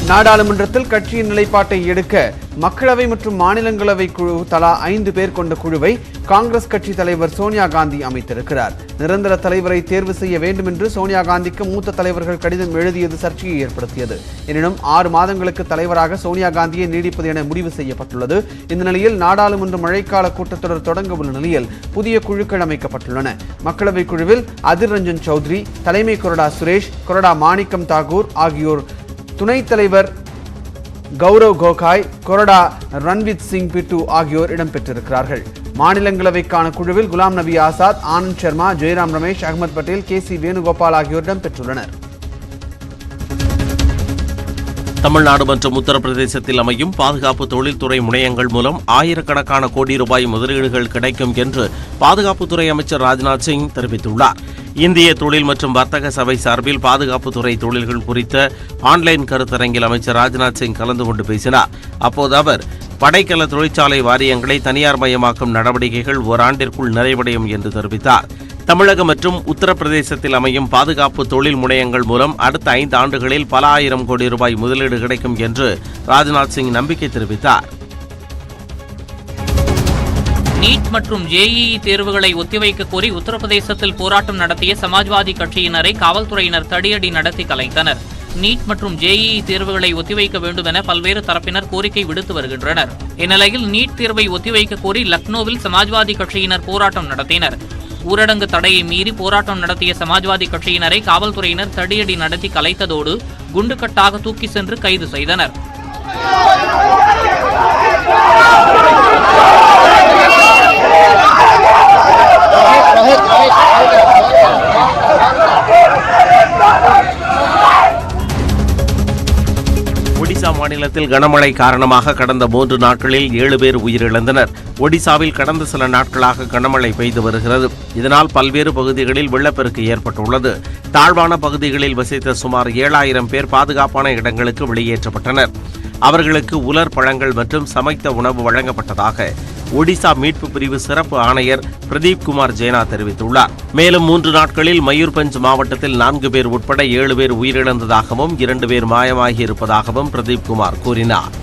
[SPEAKER 1] நாடாளுமன்றத்தில் கட்சியின் நிலைப்பாட்டை எடுக்க மக்களவை மற்றும் மாநிலங்களவை குழு தலா 5 பேர் கொண்ட குழுவை காங்கிரஸ் கட்சி தலைவர் சோனியா காந்தி அமைத்திருக்கிறார். நிரந்தர தலைவரை தேர்வு செய்ய வேண்டும் என்று சோனியா காந்திக்கு மூத்த தலைவர்கள் கடிதம் எழுதியது சர்ச்சையை ஏற்படுத்தியது. எனினும் 6 மாதங்களுக்கு தலைவராக சோனியா காந்தியை நீடிப்பது என முடிவு செய்யப்பட்டுள்ளது. இந்த நிலையில் நாடாளுமன்ற மழைக்கால கூட்டத்தொடர் தொடங்க உள்ள நிலையில் புதிய குழுக்கள் அமைக்கப்பட்டுள்ளன. மக்களவை குழுவில் அதிர் ரஞ்சன் சௌத்ரி, தலைமை கொறடா சுரேஷ், கொறடா மாணிக்கம் தாகூர் ஆகியோர், துணைத் தலைவர் கௌரவ் கோகாய், கொறடா ரன்வீத் சிங் பிட்டு ஆகியோர் இடம்பெற்றிருக்கிறார்கள். மாநிலங்களவைக்கான குழுவில் குலாம் நபி ஆசாத், ஆனந்த் சர்மா, ஜெயராம் ரமேஷ், அகமது பட்டேல், KC வேணுகோபால் ஆகியோர் இடம்பெற்றுள்ளனர்.
[SPEAKER 2] தமிழ்நாடு மற்றும் உத்தரப்பிரதேசத்தில் அமையும் பாதுகாப்பு தொழில்துறை முனையங்கள் மூலம் ஆயிரக்கணக்கான கோடி ரூபாய் முதலீடுகள் கிடைக்கும் என்று பாதுகாப்புத்துறை அமைச்சர் ராஜ்நாத் சிங் தெரிவித்துள்ளார். இந்திய தொழில் மற்றும் வர்த்தக சபை சார்பில் பாதுகாப்புத்துறை தொழில்கள் குறித்த ஆன்லைன் கருத்தரங்கில் அமைச்சர் ராஜ்நாத் சிங் கலந்து கொண்டு பேசினார். அப்போது அவர் படைக்கல தொழிற்சாலை வாரியங்களை தனியார் மயமாக்கும் நடவடிக்கைகள் ஓராண்டிற்குள் நிறைவடையும் என்று தெரிவித்தார். தமிழகம் மற்றும் உத்தரப்பிரதேசத்தில் அமையும் பாதுகாப்பு தொழில் முனையங்கள் மூலம் அடுத்த 5 ஆண்டுகளில் பல ஆயிரம் கோடி ரூபாய் முதலீடு கிடைக்கும் என்று ராஜ்நாத் சிங் நம்பிக்கை தெரிவித்தார்.
[SPEAKER 13] நீட் மற்றும் JEE தேர்வுகளை ஒத்திவைக்க கோரி உத்தரப்பிரதேசத்தில் போராட்டம் நடத்திய சமாஜ்வாதி கட்சியினரை காவல்துறையினர் தடியடி நடத்தி கலைத்தனர். நீட் மற்றும் JEE தேர்வுகளை ஒத்திவைக்க வேண்டும் என பல்வேறு தரப்பினர் கோரிக்கை விடுத்து வருகின்றனர். இந்நிலையில் நீட் தேர்வை ஒத்திவைக்க கோரி லக்னோவில் சமாஜ்வாதி கட்சியினர் போராட்டம் நடத்தினர். ஊரடங்கு தடையை மீறி போராட்டம் நடத்திய சமாஜ்வாதி கட்சியினரை காவல்துறையினர் தடியடி நடத்தி கலைத்ததோடு குண்டுக்கட்டாக தூக்கி சென்று கைது செய்தனர்.
[SPEAKER 2] ஒடிசா மாநிலத்தில் கனமழை காரணமாக கடந்த 3 நாட்களில் 7 பேர் உயிரிழந்தனர். ஒடிசாவில் கடந்த சில நாட்களாக கனமழை பெய்து வருகிறது. இதனால் பல்வேறு பகுதிகளில் வெள்ளப்பெருக்கு ஏற்பட்டுள்ளது. தாழ்வான பகுதிகளில் வசித்த சுமார் 7000 பேர் பாதுகாப்பான இடங்களுக்கு வெளியேற்றப்பட்டனர். அவர்களுக்கு உலர் பழங்கள் மற்றும் சமைத்த உணவு வழங்கப்பட்டதாக ஒடிசா மீட்பு பிரிவு சிறப்பு ஆணையர் பிரதீப் குமார் ஜேனா தெரிவித்துள்ளார். மேலும் 3 நாட்களில் மயூர்பஞ்ச் மாவட்டத்தில் 4 பேர் உட்பட 7 பேர் உயிரிழந்ததாகவும் 2 பேர் மாயமாகி இருப்பதாகவும் பிரதீப் குமார் கூறினார்.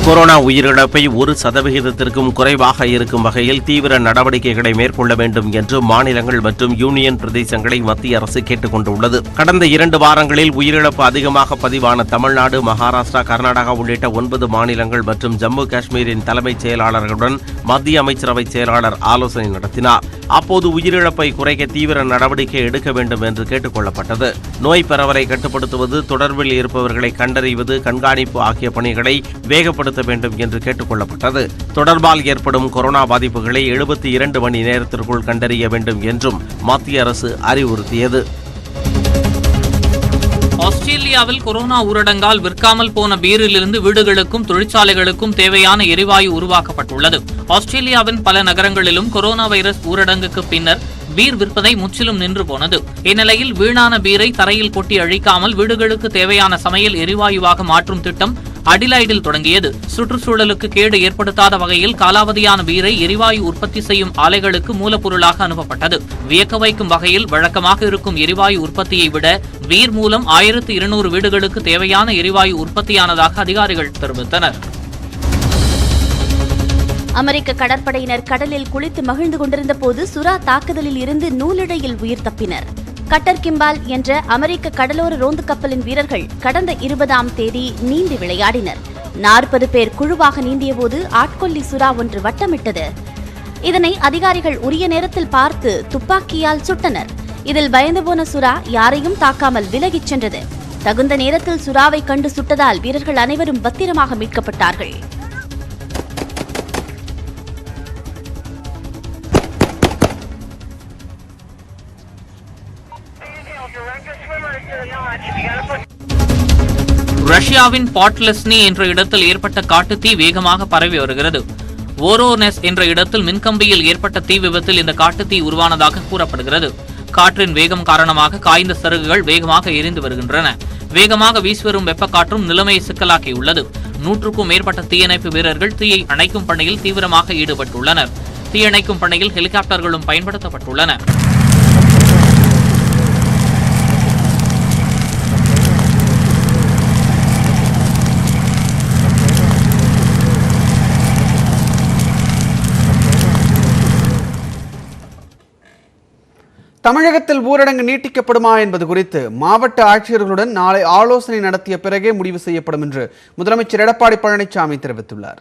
[SPEAKER 2] கொரோனா உயிரிழப்பை 1% குறைவாக இருக்கும் வகையில் தீவிர நடவடிக்கைகளை மேற்கொள்ள வேண்டும் என்று மாநிலங்கள் மற்றும் யூனியன் பிரதேசங்களை மத்திய அரசு கேட்டுக் கொண்டுள்ளது. கடந்த 2 வாரங்களில் உயிரிழப்பு அதிகமாக பதிவான தமிழ்நாடு, மகாராஷ்டிரா, கர்நாடகா உள்ளிட்ட 9 மாநிலங்கள் மற்றும் ஜம்மு காஷ்மீரின் தலைமைச் செயலாளர்களுடன் மத்திய அமைச்சரவை செயலாளர் ஆலோசனை நடத்தினார். அப்போது உயிரிழப்பை குறைக்க தீவிர நடவடிக்கை எடுக்க வேண்டும் என்று கேட்டுக் கொள்ளப்பட்டது. நோய் பரவலை கட்டுப்படுத்துவது, தொடர்பில் இருப்பவர்களை கண்டறிவது, கண்காணிப்பு ஆகிய பணிகளை வேகப்படுத்த வேண்டும் என்று கேட்டுக் கொள்ளப்பட்டது. தொடர்பால் ஏற்படும் கொரோனா பாதிப்புகளை 72 மணி நேரத்திற்குள் கண்டறிய வேண்டும் என்றும் மத்திய அரசு அறிவுறுத்தியது.
[SPEAKER 13] ஆஸ்திரேலியாவில் கொரோனா ஊரடங்கால் விற்காமல் போன பீரிலிருந்து வீடுகளுக்கும் தொழிற்சாலைகளுக்கும் தேவையான எரிவாயு உருவாக்கப்பட்டுள்ளது. ஆஸ்திரேலியாவின் பல நகரங்களிலும் கொரோனா வைரஸ் ஊரடங்குக்கு பின்னர் பீர் விற்பதை முற்றிலும் நின்று போனது. இந்நிலையில் வீணான பீரை தரையில் கொட்டி அழிக்காமல் வீடுகளுக்கு தேவையான சமையல் எரிவாயுவாக மாற்றும் திட்டம் அடிலைடில் தொடங்கியது. சுற்றுச்சூழலுக்கு கேடு ஏற்படுத்தாத வகையில் காலாவதியான பீரை எரிவாயு உற்பத்தி செய்யும் ஆலைகளுக்கு மூலப்பொருளாக அனுப்பப்பட்டது. வியக்க வைக்கும் வகையில் வழக்கமாக இருக்கும் எரிவாயு உற்பத்தியை விட பீர் மூலம் 1200 வீடுகளுக்கு தேவையான எரிவாயு உற்பத்தியானதாக அதிகாரிகள் தெரிவித்தனர்.
[SPEAKER 11] அமெரிக்க கடற்படையினர் கடலில் குளித்து மகிழ்ந்து கொண்டிருந்த போது சுறா தாக்குதலில் இருந்து நூலிழையில் உயிர் தப்பினர். கட்டர் கிம்பால் என்ற அமெரிக்க கடலோர ரோந்து கப்பலின் வீரர்கள் கடந்த 20ஆம் தேதி நீந்தி விளையாடினர். 40 பேர் குழுவாக நீந்தியபோது ஆட்கொல்லி சுறா ஒன்று வட்டமிட்டது. இதனை அதிகாரிகள் உரிய நேரத்தில் பார்த்து துப்பாக்கியால் சுட்டனர். இதில் பயந்து போன சுறா யாரையும் தாக்காமல் விலகிச் சென்றது. தகுந்த நேரத்தில் சுறாவை கண்டு சுட்டதால் வீரர்கள் அனைவரும் பத்திரமாக மீட்கப்பட்டார்கள்.
[SPEAKER 13] ரஷ்யாவின் பாட்லெஸ்னி என்ற இடத்தில் ஏற்பட்ட காட்டுத்தீ வேகமாக பரவி வருகிறது. ஓரோனெஸ் என்ற இடத்தில் மின்கம்பியில் ஏற்பட்ட தீ விபத்தில் இந்த காட்டுத்தீ உருவானதாக கூறப்படுகிறது. காற்றின் வேகம் காரணமாக காய்ந்த சருகுகள் வேகமாக எரிந்து வருகின்றன. வேகமாக வீசிவரும் வெப்பக்காற்றும் நிலைமையை சிக்கலாக்கியுள்ளது. 100க்கும் மேற்பட்ட தீயணைப்பு வீரர்கள் தீயை அணைக்கும் பணியில் தீவிரமாக ஈடுபட்டுள்ளனர். தீயணைக்கும் பணியில் ஹெலிகாப்டர்களும் பயன்படுத்தப்பட்டுள்ளன.
[SPEAKER 1] தமிழகத்தில் ஊரடங்கு நீட்டிக்கப்படுமா என்பது குறித்து மாவட்ட ஆட்சியர்களுடன் நாளை ஆலோசனை நடத்திய பிறகே முடிவு செய்யப்படும் என்று முதலமைச்சர் எடப்பாடி பழனிசாமி தெரிவித்துள்ளார்.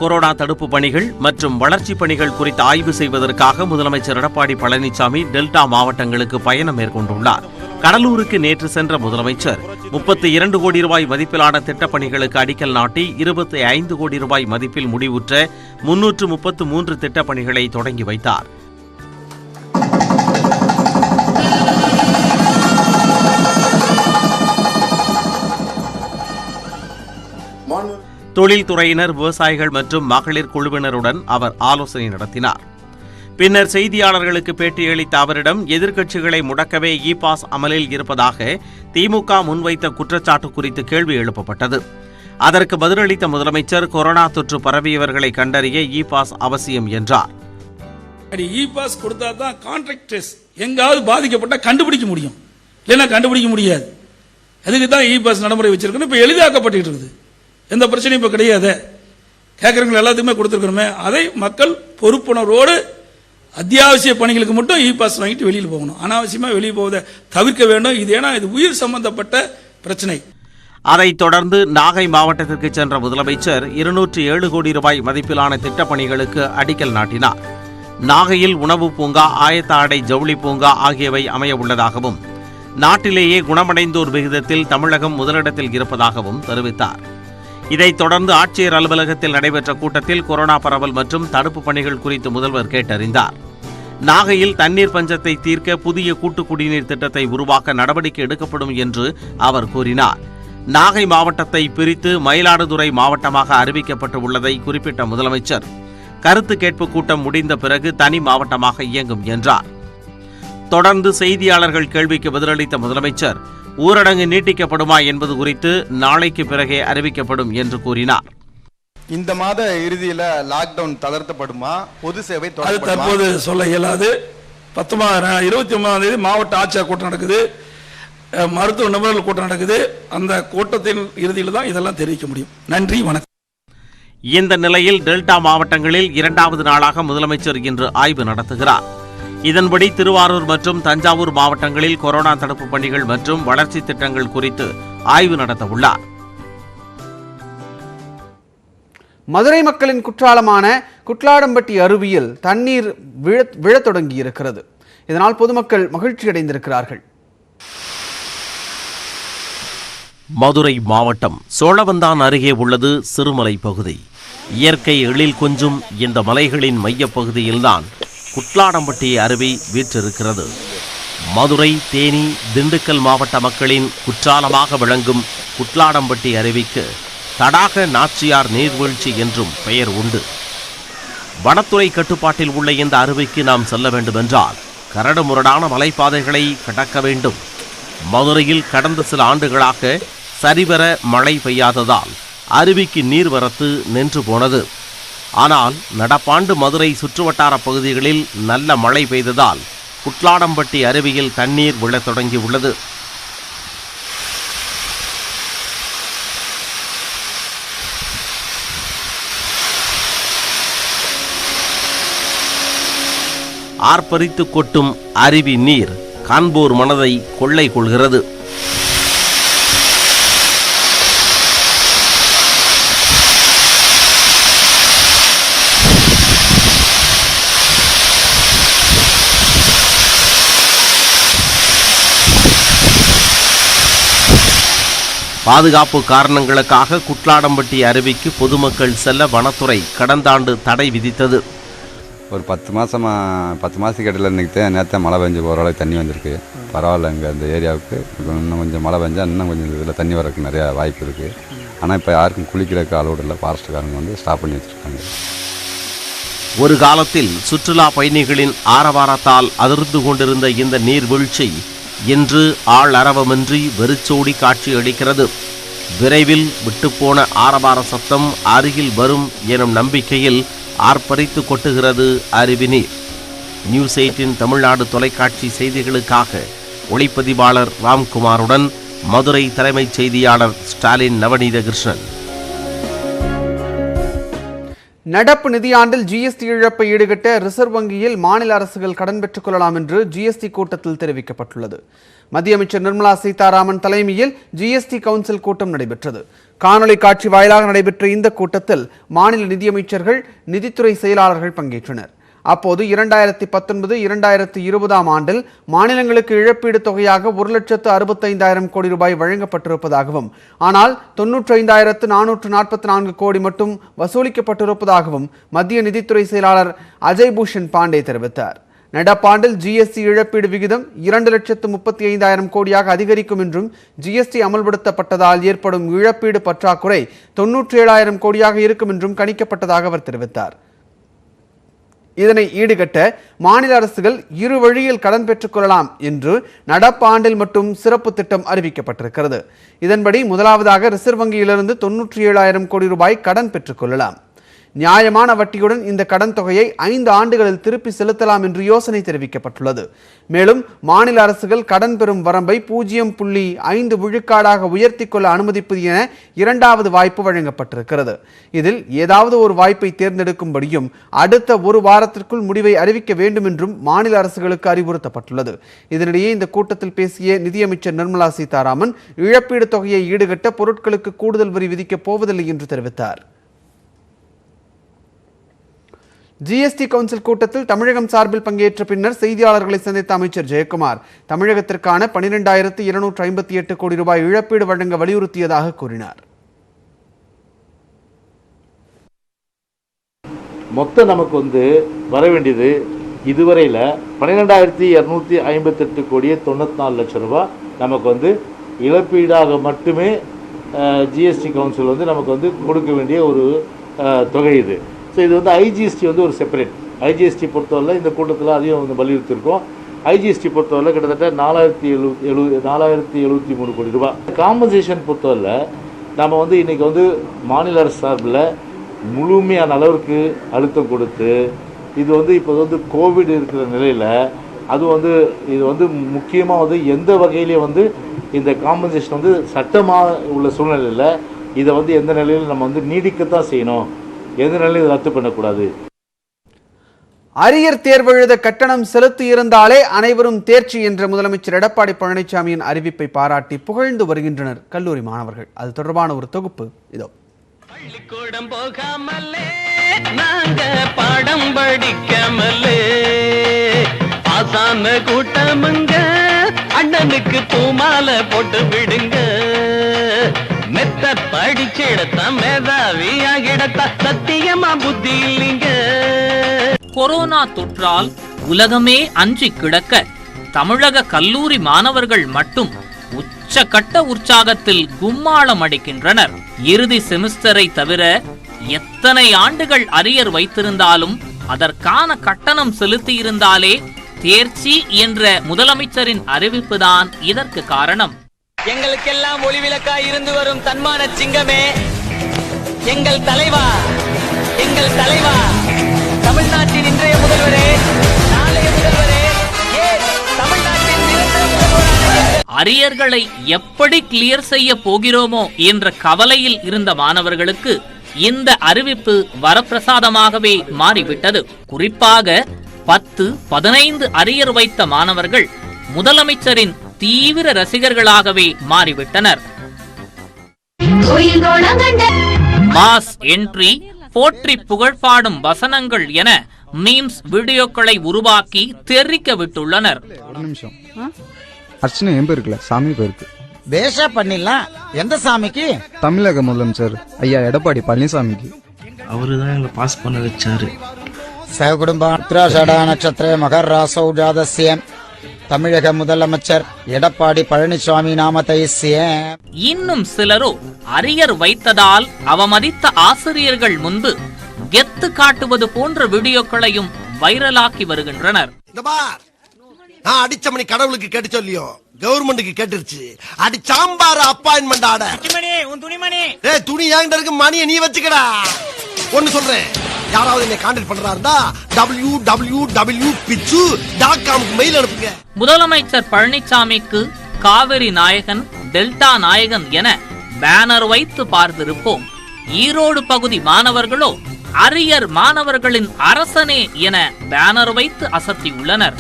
[SPEAKER 2] கொரோனா தடுப்பு பணிகள் மற்றும் வளர்ச்சிப் பணிகள் குறித்து ஆய்வு செய்வதற்காக முதலமைச்சர் எடப்பாடி பழனிசாமி டெல்டா மாவட்டங்களுக்கு பயணம் மேற்கொண்டுள்ளார். கடலூருக்கு நேற்று சென்ற முதலமைச்சர் 32 கோடி ரூபாய் மதிப்பிலான திட்டப்பணிகளுக்கு அடிக்கல் நாட்டி 25 கோடி ரூபாய் மதிப்பில் முடிவுற்ற 333 திட்டப்பணிகளை தொடங்கி வைத்தார். தொழில்துறையினர், விவசாயிகள் மற்றும் மகளிர் குழுவினருடன் அவர் ஆலோசனை நடத்தினார். பின்னர் செய்தியாளர்களுக்கு பேட்டியளித்த அவரிடம் எதிர்க்கட்சிகளை முடக்கவே இ பாஸ் அமலில் இருப்பதாக திமுக முன்வைத்த குற்றச்சாட்டு குறித்து கேள்வி எழுப்பப்பட்டது. அதற்கு பதிலளித்த முதலமைச்சர் கொரோனா தொற்று பரவியவர்களை கண்டறிய இ பாஸ் அவசியம் என்றார்.
[SPEAKER 3] இ பாஸ் கொடுத்தா தான் கான்ட்ராக்ட் ட்ரேஸ் எங்காவது பாதிக்கப்பட்ட கண்டுபிடிக்க முடியும், இல்லைன்னா கண்டுபிடிக்க முடியாது. அதுக்கு தான் இ பாஸ் நடைமுறை வச்சிருக்கணும். இப்போ எளிதாக்கப்பட்டு இருக்குது, எந்த பிரச்சனையும் இப்போ கிடையாது. கேட்குறவங்க எல்லாத்துக்குமே கொடுத்துருக்கணுமே, அதை மக்கள் பொறுப்புணர்வோடு அத்தியாவசிய பணிகளுக்கு மட்டும் இ பாஸ் வாங்கிட்டு வெளியில் போகணும். அனாவசியமாக வெளியே போவதை தவிர்க்க வேண்டும். இது ஏன்னா இது உயிர் சம்பந்தப்பட்ட பிரச்சனை.
[SPEAKER 2] அதைத் தொடர்ந்து நாகை மாவட்டத்திற்கு சென்ற முதலமைச்சர் 207 கோடி ரூபாய் மதிப்பிலான திட்டப்பணிகளுக்கு அடிக்கல் நாட்டினார். நாகையில் உணவு பூங்கா, ஆயத்த ஆடை ஜவுளி பூங்கா ஆகியவை அமைய உள்ளதாகவும் நாட்டிலேயே குணமடைந்தோர் விகிதத்தில் தமிழகம் முதலிடத்தில் இருப்பதாகவும் தெரிவித்தார். இதைத் தொடர்ந்து ஆட்சியர் அலுவலகத்தில் நடைபெற்ற கூட்டத்தில் கொரோனா பரவல் மற்றும் தடுப்பு பணிகள் குறித்து முதல்வர் கேட்டறிந்தார். நாகையில் தண்ணீர் பஞ்சத்தை தீர்க்க புதிய கூட்டு குடிநீர் திட்டத்தை உருவாக்க நடவடிக்கை எடுக்கப்படும் என்று அவர் கூறினார். நாகை மாவட்டத்தை பிரித்து மயிலாடுதுறை மாவட்டமாக அறிவிக்கப்பட்டு உள்ளதை குறிப்பிட்ட முதலமைச்சர் கருத்து கேட்பு கூட்டம் முடிந்த பிறகு தனி மாவட்டமாக இயங்கும் என்றார். தொடர்ந்து செய்தியாளர்கள் கேள்விக்கு பதிலளித்த முதலமைச்சர் ஊரடங்கு நீட்டிக்கப்படுமா என்பது குறித்து நாளைக்கு பிறகே அறிவிக்கப்படும் என்று கூறினார்.
[SPEAKER 15] இந்த மாத இறுதியில் லாக்டவுன் தளர்த்தப்படுமா, பொது சேவை
[SPEAKER 3] அது தற்போது சொல்ல இயலாது. 29ஆம் தேதி மாவட்ட ஆட்சியர் கூட்டம் நடக்குது, மருத்துவ நிபுணர்கள் கூட்டம் நடக்குது. அந்த கூட்டத்தின் இறுதியில் தான் இதெல்லாம் தெரிவிக்க முடியும். நன்றி, வணக்கம்.
[SPEAKER 2] இந்த நிலையில் டெல்டா மாவட்டங்களில் 2வது நாளாக முதலமைச்சர் இன்று ஆய்வு நடத்துகிறார். இதன்படி திருவாரூர் மற்றும் தஞ்சாவூர் மாவட்டங்களில் கொரோனா தடுப்பு பணிகள் மற்றும் வளர்ச்சி திட்டங்கள் குறித்து ஆய்வு நடத்த உள்ளார்.
[SPEAKER 1] மதுரை மக்களின் குற்றாலமான குட்லாடம்பட்டி அருவியில் தண்ணீர் விழத் தொடங்கியிருக்கிறது. இதனால் பொதுமக்கள் மகிழ்ச்சி அடைந்திருக்கிறார்கள்.
[SPEAKER 2] மதுரை மாவட்டம் சோழவந்தான் அருகே உள்ளது சிறுமலை பகுதி. இயற்கை எழில் கொஞ்சும் இந்த மலைகளின் மையப்பகுதியில்தான் குட்லாடம்பட்டி அருவி வீற்றிருக்கிறது. மதுரை, தேனி, திண்டுக்கல் மாவட்ட மக்களின் குற்றாலமாக விளங்கும் குட்லாடம்பட்டி அருவிக்கு தடாக நாச்சியார் நீர்வீழ்ச்சி என்றும் பெயர் உண்டு. வனத்துறை கட்டுப்பாட்டில் உள்ள இந்த அருவிக்கு நாம் செல்ல வேண்டுமென்றால் கரடுமுரடான மலைப்பாதைகளை கடக்க வேண்டும். மதுரையில் கடந்த சில ஆண்டுகளாக சரிவர மழை பெய்யாததால் அருவிக்கு நீர்வரத்து நின்று போனது. ஆனால் நடப்பாண்டு மதுரை சுற்றுவட்டார பகுதிகளில் நல்ல மழை பெய்ததால் குட்லாடம்பட்டி அருவியில் தண்ணீர் விழத் தொடங்கியுள்ளது. ஆர்ப்பரித்து கொட்டும் அருவி நீர் காண்போர் மனதை கொள்ளை கொள்கிறது. பாதுகாப்பு காரணங்களுக்காக குட்லாடம்பட்டி அருவிக்கு பொதுமக்கள் செல்ல வனத்துறை கடந்த ஆண்டு தடை விதித்தது.
[SPEAKER 16] ஒரு 10 மாதத்துக்கு இடையில இன்றைக்கி நேற்று மழை பெஞ்சு ஓரளவுக்கு தண்ணி வந்திருக்கு. பரவாயில்ல, இங்கே அந்த ஏரியாவுக்கு இன்னும் கொஞ்சம் மழை பெஞ்சால் இன்னும் கொஞ்சம் இதில் தண்ணி வரதுக்கு நிறையா வாய்ப்பு இருக்குது. ஆனால் இப்போ யாருக்கும் குளிக்கிறதுக்கு அலோடு இல்லை. ஃபாரஸ்ட்டுக்காரங்க வந்து ஸ்டாப் பண்ணி வச்சுருக்காங்க.
[SPEAKER 2] ஒரு காலத்தில் சுற்றுலா பயணிகளின் ஆரவாரத்தால் அதிர்ந்து கொண்டிருந்த இந்த நீர்வீழ்ச்சி இன்று ஆள் அரவமின்றி வெறிச்சோடி காட்சியளிக்கிறது. விரைவில் விட்டுப்போன ஆரவார சத்தம் அருகில் வரும் எனும் நம்பிக்கையில் ஆர்ப்பரித்து கொட்டுகிறது அருவி நீர். நியூஸ் 8 தமிழ்நாடு தொலைக்காட்சி செய்திகளுக்காக ஒளிப்பதிவாளர் ராம்குமாருடன் மதுரை தலைமைச் செய்தியாளர் ஸ்டாலின் நவநீத கிருஷ்ணன்.
[SPEAKER 1] நடப்பு நிதியாண்டில் ஜிஎஸ்டி இழப்பை ஈடுகட்ட ரிசர்வ் வங்கியில் மாநில அரசுகள் கடன் பெற்றுக் கொள்ளலாம் என்று ஜிஎஸ்டி கூட்டத்தில் தெரிவிக்கப்பட்டுள்ளது. மத்திய அமைச்சர் நிர்மலா சீதாராமன் தலைமையில் ஜிஎஸ்டி கவுன்சில் கூட்டம் நடைபெற்றது. காணொலி காட்சி வாயிலாக நடைபெற்ற இந்த கூட்டத்தில் மாநில நிதியமைச்சர்கள், நிதித்துறை செயலாளர்கள் பங்கேற்றனர். அப்போது 2019-2020 ஆண்டில் மாநிலங்களுக்கு இழப்பீடு தொகையாக 1,65,000 கோடி ரூபாய் வழங்கப்பட்டிருப்பதாகவும், ஆனால் 95,444 கோடி மட்டும் வசூலிக்கப்பட்டிருப்பதாகவும் மத்திய நிதித்துறை செயலாளர் அஜய் பூஷன் பாண்டே தெரிவித்தார். நடப்பாண்டில் ஜிஎஸ்டி இழப்பீடு விகிதம் 2,35,000 கோடியாக அதிகரிக்கும் என்றும், ஜிஎஸ்டி அமல்படுத்தப்பட்டதால் ஏற்படும் இழப்பீடு பற்றாக்குறை 97,000 கோடியாக இருக்கும் என்றும் கணிக்கப்பட்டதாக அவர் தெரிவித்தார். இதனை ஈடுகட்ட மாநில அரசுகள் இரு வழியில் கடன் பெற்றுக் கொள்ளலாம் என்று நடப்பாண்டில் மட்டும் சிறப்பு திட்டம் அறிவிக்கப்பட்டிருக்கிறது. இதன்படி முதலாவதாக ரிசர்வ் வங்கியிலிருந்து 97,000 கோடி ரூபாய் கடன் பெற்றுக் கொள்ளலாம். நியாயமான வட்டியுடன் இந்த கடன் தொகையை 5 ஆண்டுகளில் திருப்பி செலுத்தலாம் என்று யோசனை தெரிவிக்கப்பட்டுள்ளது. மேலும் மாநில அரசுகள் கடன் பெறும் வரம்பை 0.5 விழுக்காடாக உயர்த்தி கொள்ள அனுமதிப்பது என 2வது வாய்ப்பு வழங்கப்பட்டிருக்கிறது. இதில் ஏதாவது ஒரு வாய்ப்பை தேர்ந்தெடுக்கும்படியும் அடுத்த ஒரு வாரத்திற்குள் முடிவை அறிவிக்க வேண்டும் என்றும் மாநில அரசுகளுக்கு அறிவுறுத்தப்பட்டுள்ளது. இதனிடையே இந்த கூட்டத்தில் பேசிய நிதியமைச்சர் நிர்மலா சீதாராமன் இழப்பீடு தொகையை ஈடுகட்ட பொருட்களுக்கு கூடுதல் வரி விதிக்கப் போவதில்லை என்று தெரிவித்தார். ஜிஎஸ்டி கவுன்சில் கூட்டத்தில் தமிழகம் சார்பில் பங்கேற்ற பின்னர் செய்தியாளர்களை சந்தித்த அமைச்சர் ஜெயக்குமார் தமிழகத்திற்கான 12,258 கோடி ரூபாய் இழப்பீடு வழங்க வலியுறுத்தியதாக கூறினார்.
[SPEAKER 17] மொத்தம் நமக்கு வர வேண்டியது இதுவரையில் 12,258 கோடியே 94 லட்சம் ரூபாய் நமக்கு இழப்பீடாக மட்டுமே ஜிஎஸ்டி கவுன்சில் நமக்கு கொடுக்க வேண்டிய ஒரு தொகை இது. ஸோ இது ஐஜிஎஸ்டி ஒரு செப்பரேட். ஐஜிஎஸ்டி பொறுத்தவரை இந்த கூட்டத்தில் அதையும் வலியுறுத்தியிருக்கோம். ஐஜிஎஸ்டி பொறுத்தவரை கிட்டத்தட்ட 4,073 கோடி ரூபாய். காம்பன்சேஷன் பொறுத்தவரை நம்ம இன்றைக்கி மாநில அரசு சார்பில் முழுமையான அளவிற்கு அழுத்தம் கொடுத்து இது இப்போ கோவிட் இருக்கிற நிலையில் அது இது முக்கியமாக எந்த வகையிலே இந்த காம்பன்சேஷன் சட்டமாக உள்ள சூழ்நிலையில் இதை எந்த நிலையில் நம்ம நீடிக்கத்தான் செய்யணும், எந்த நிலையில் ரத்து பண்ணக்கூடாது.
[SPEAKER 1] அரியர் தேர்வெழுத கட்டணம் செலுத்தி இருந்தாலே அனைவரும் தேர்ச்சி என்ற முதலமைச்சர் எடப்பாடி பழனிசாமியின் அறிவிப்பை பாராட்டி புகழ்ந்து வருகின்றனர் கல்லூரி மாணவர்கள். அது தொடர்பான ஒரு தொகுப்பு இதோ.
[SPEAKER 18] பள்ளிக்கூடம் போகாமலே நாங்க பாடம் படிக்காமலே பாசான கூட்டமுங்க அண்ணனுக்கு பூமாலை போட்டு விடுங்க. மெத்த படிச்செடுத்த மேதாவியாகிடத்த சத்தியமா புத்தி இல்லைங்க.
[SPEAKER 13] கொரோனா தொற்றால் உலகமே அஞ்சி கிடக்க தமிழக கல்லூரி மாணவர்கள் மட்டும் உச்சகட்ட உற்சாகத்தில் கும்மாளம் அடிக்கின்றனர். இறுதி செமிஸ்டரை தவிர எத்தனை ஆண்டுகள் அரியர் வைத்திருந்தாலும் அதற்கான கட்டணம் செலுத்தியிருந்தாலே தேர்ச்சி என்ற முதலமைச்சரின் அறிவிப்புதான் இதற்கு காரணம்.
[SPEAKER 18] எங்களுக்கெல்லாம் ஒளிவிளக்காய் இருந்து வரும் தன்மான சிங்கமே, எங்கள் தலைவா, எங்கள் தலைவா, தமிழ்நாட்டின் இன்றைய முதல்வரே, நாளைய முதல்வரே, தமிழ்நாட்டின் நிரந்தர முதல்வரான
[SPEAKER 13] அரியர்களை எப்படி கிளியர் செய்ய போகிறோமோ என்ற கவலையில் இருந்த மாணவர்களுக்கு இந்த அறிவிப்பு வரப்பிரசாதமாகவே மாறிவிட்டது. குறிப்பாக 10, 15 அரியர் வைத்த மாணவர்கள் முதலமைச்சரின் தீவிர ரசிகர்களாகவே மாறிவிட்டனர். மாஸ் என்ட்ரி, போற்றி புகழ்பாடும் வசனங்கள் என மீம்ஸ் வீடியோக்களை உருவாக்கி தெரிவிக்க விட்டுள்ளனர்.
[SPEAKER 19] அர்ச்சனை என் பேருக்குல சாமி பேருக்கு
[SPEAKER 20] பேஷா பண்ணிடலாம். எந்த சாமிக்கு?
[SPEAKER 19] தமிழக முதலமைச்சர் ஐயா எடப்பாடி பழனிசாமிக்கு.
[SPEAKER 21] அவருதான் எங்களை பாஸ் பண்ண வச்சாரு.
[SPEAKER 20] சகுடும்ப உத்திராஷாட நட்சத்திர மகர ராசௌ ஜாதஸ்ய தமிழக முதலமைச்சர் எடப்பாடி பழனிசாமி நாமத்தை.
[SPEAKER 13] இன்னும் சிலரோ அரியர் வைத்ததால் அவமதித்த ஆசிரியர்கள் முன்பு கெத்து காட்டுவது போன்ற வீடியோக்களையும் வைரலாக்கி வருகின்றனர்.
[SPEAKER 22] நான் அடிச்ச மணி கடவுளுக்கு கேட்டு சொல்லியோ கவர்மெண்ட்டுக்கு கேட்டுருச்சு. அடி சாம்பார் அப்பாயின்மெண்ட் ஆர்டர். ஏய் துணி ஏங்கிட்ட இருக்கு, மணியை நீ வச்சுக்கடா. ஒன்னு சொல்றேன், யாராவது என்னை கான்டாக்ட் பண்றா இருந்தா www.pitchu.com மெயில் அனுப்புங்க.
[SPEAKER 13] முதலமைச்சர் பழனிசாமிக்கு காவிரி நாயகன், டெல்டா நாயகன் என பேனர் வைத்து பார்த்திருப்போம். ஈரோடு பகுதி மாணவர்களோ அரியர் மாணவர்களின் அரசனே என பேனர் வைத்து அசத்தியுள்ளனர்.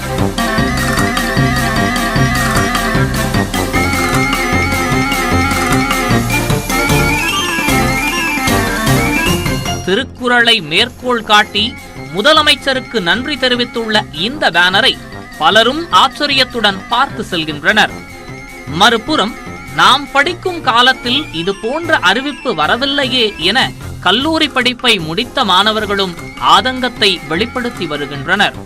[SPEAKER 13] திருக்குறளை மேற்கோள் காட்டி முதலமைச்சருக்கு நன்றி தெரிவித்துள்ள இந்த பேனரை பலரும் ஆச்சரியத்துடன் பார்த்து செல்கின்றனர். மறுபுறம் நாம் படிக்கும் காலத்தில் இது போன்ற அறிவிப்பு வரவில்லையே என கல்லூரி படிப்பை முடித்த மாணவர்களும் ஆதங்கத்தை வெளிப்படுத்தி வருகின்றனர்.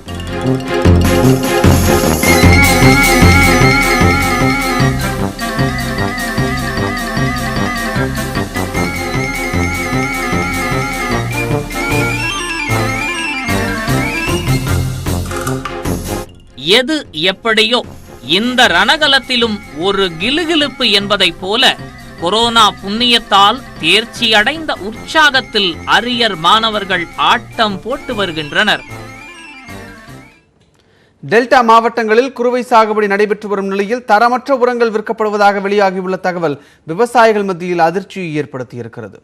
[SPEAKER 13] எது எப்படியோ இந்த ரணகலத்திலும் ஒரு கிலுகிலுப்பு என்பதை போல கொரோனா புண்ணியத்தால் தேர்ச்சி அடைந்த உற்சாகத்தில் அரியர் மாணவர்கள் ஆட்டம் போட்டு வருகின்றனர்.
[SPEAKER 1] டெல்டா மாவட்டங்களில் குறுவை சாகுபடி நடைபெற்று வரும் நிலையில் தரமற்ற உரங்கள் விற்கப்படுவதாக வெளியாகியுள்ள தகவல் விவசாயிகள் மத்தியில் அதிர்ச்சியை ஏற்படுத்தியிருக்கிறது.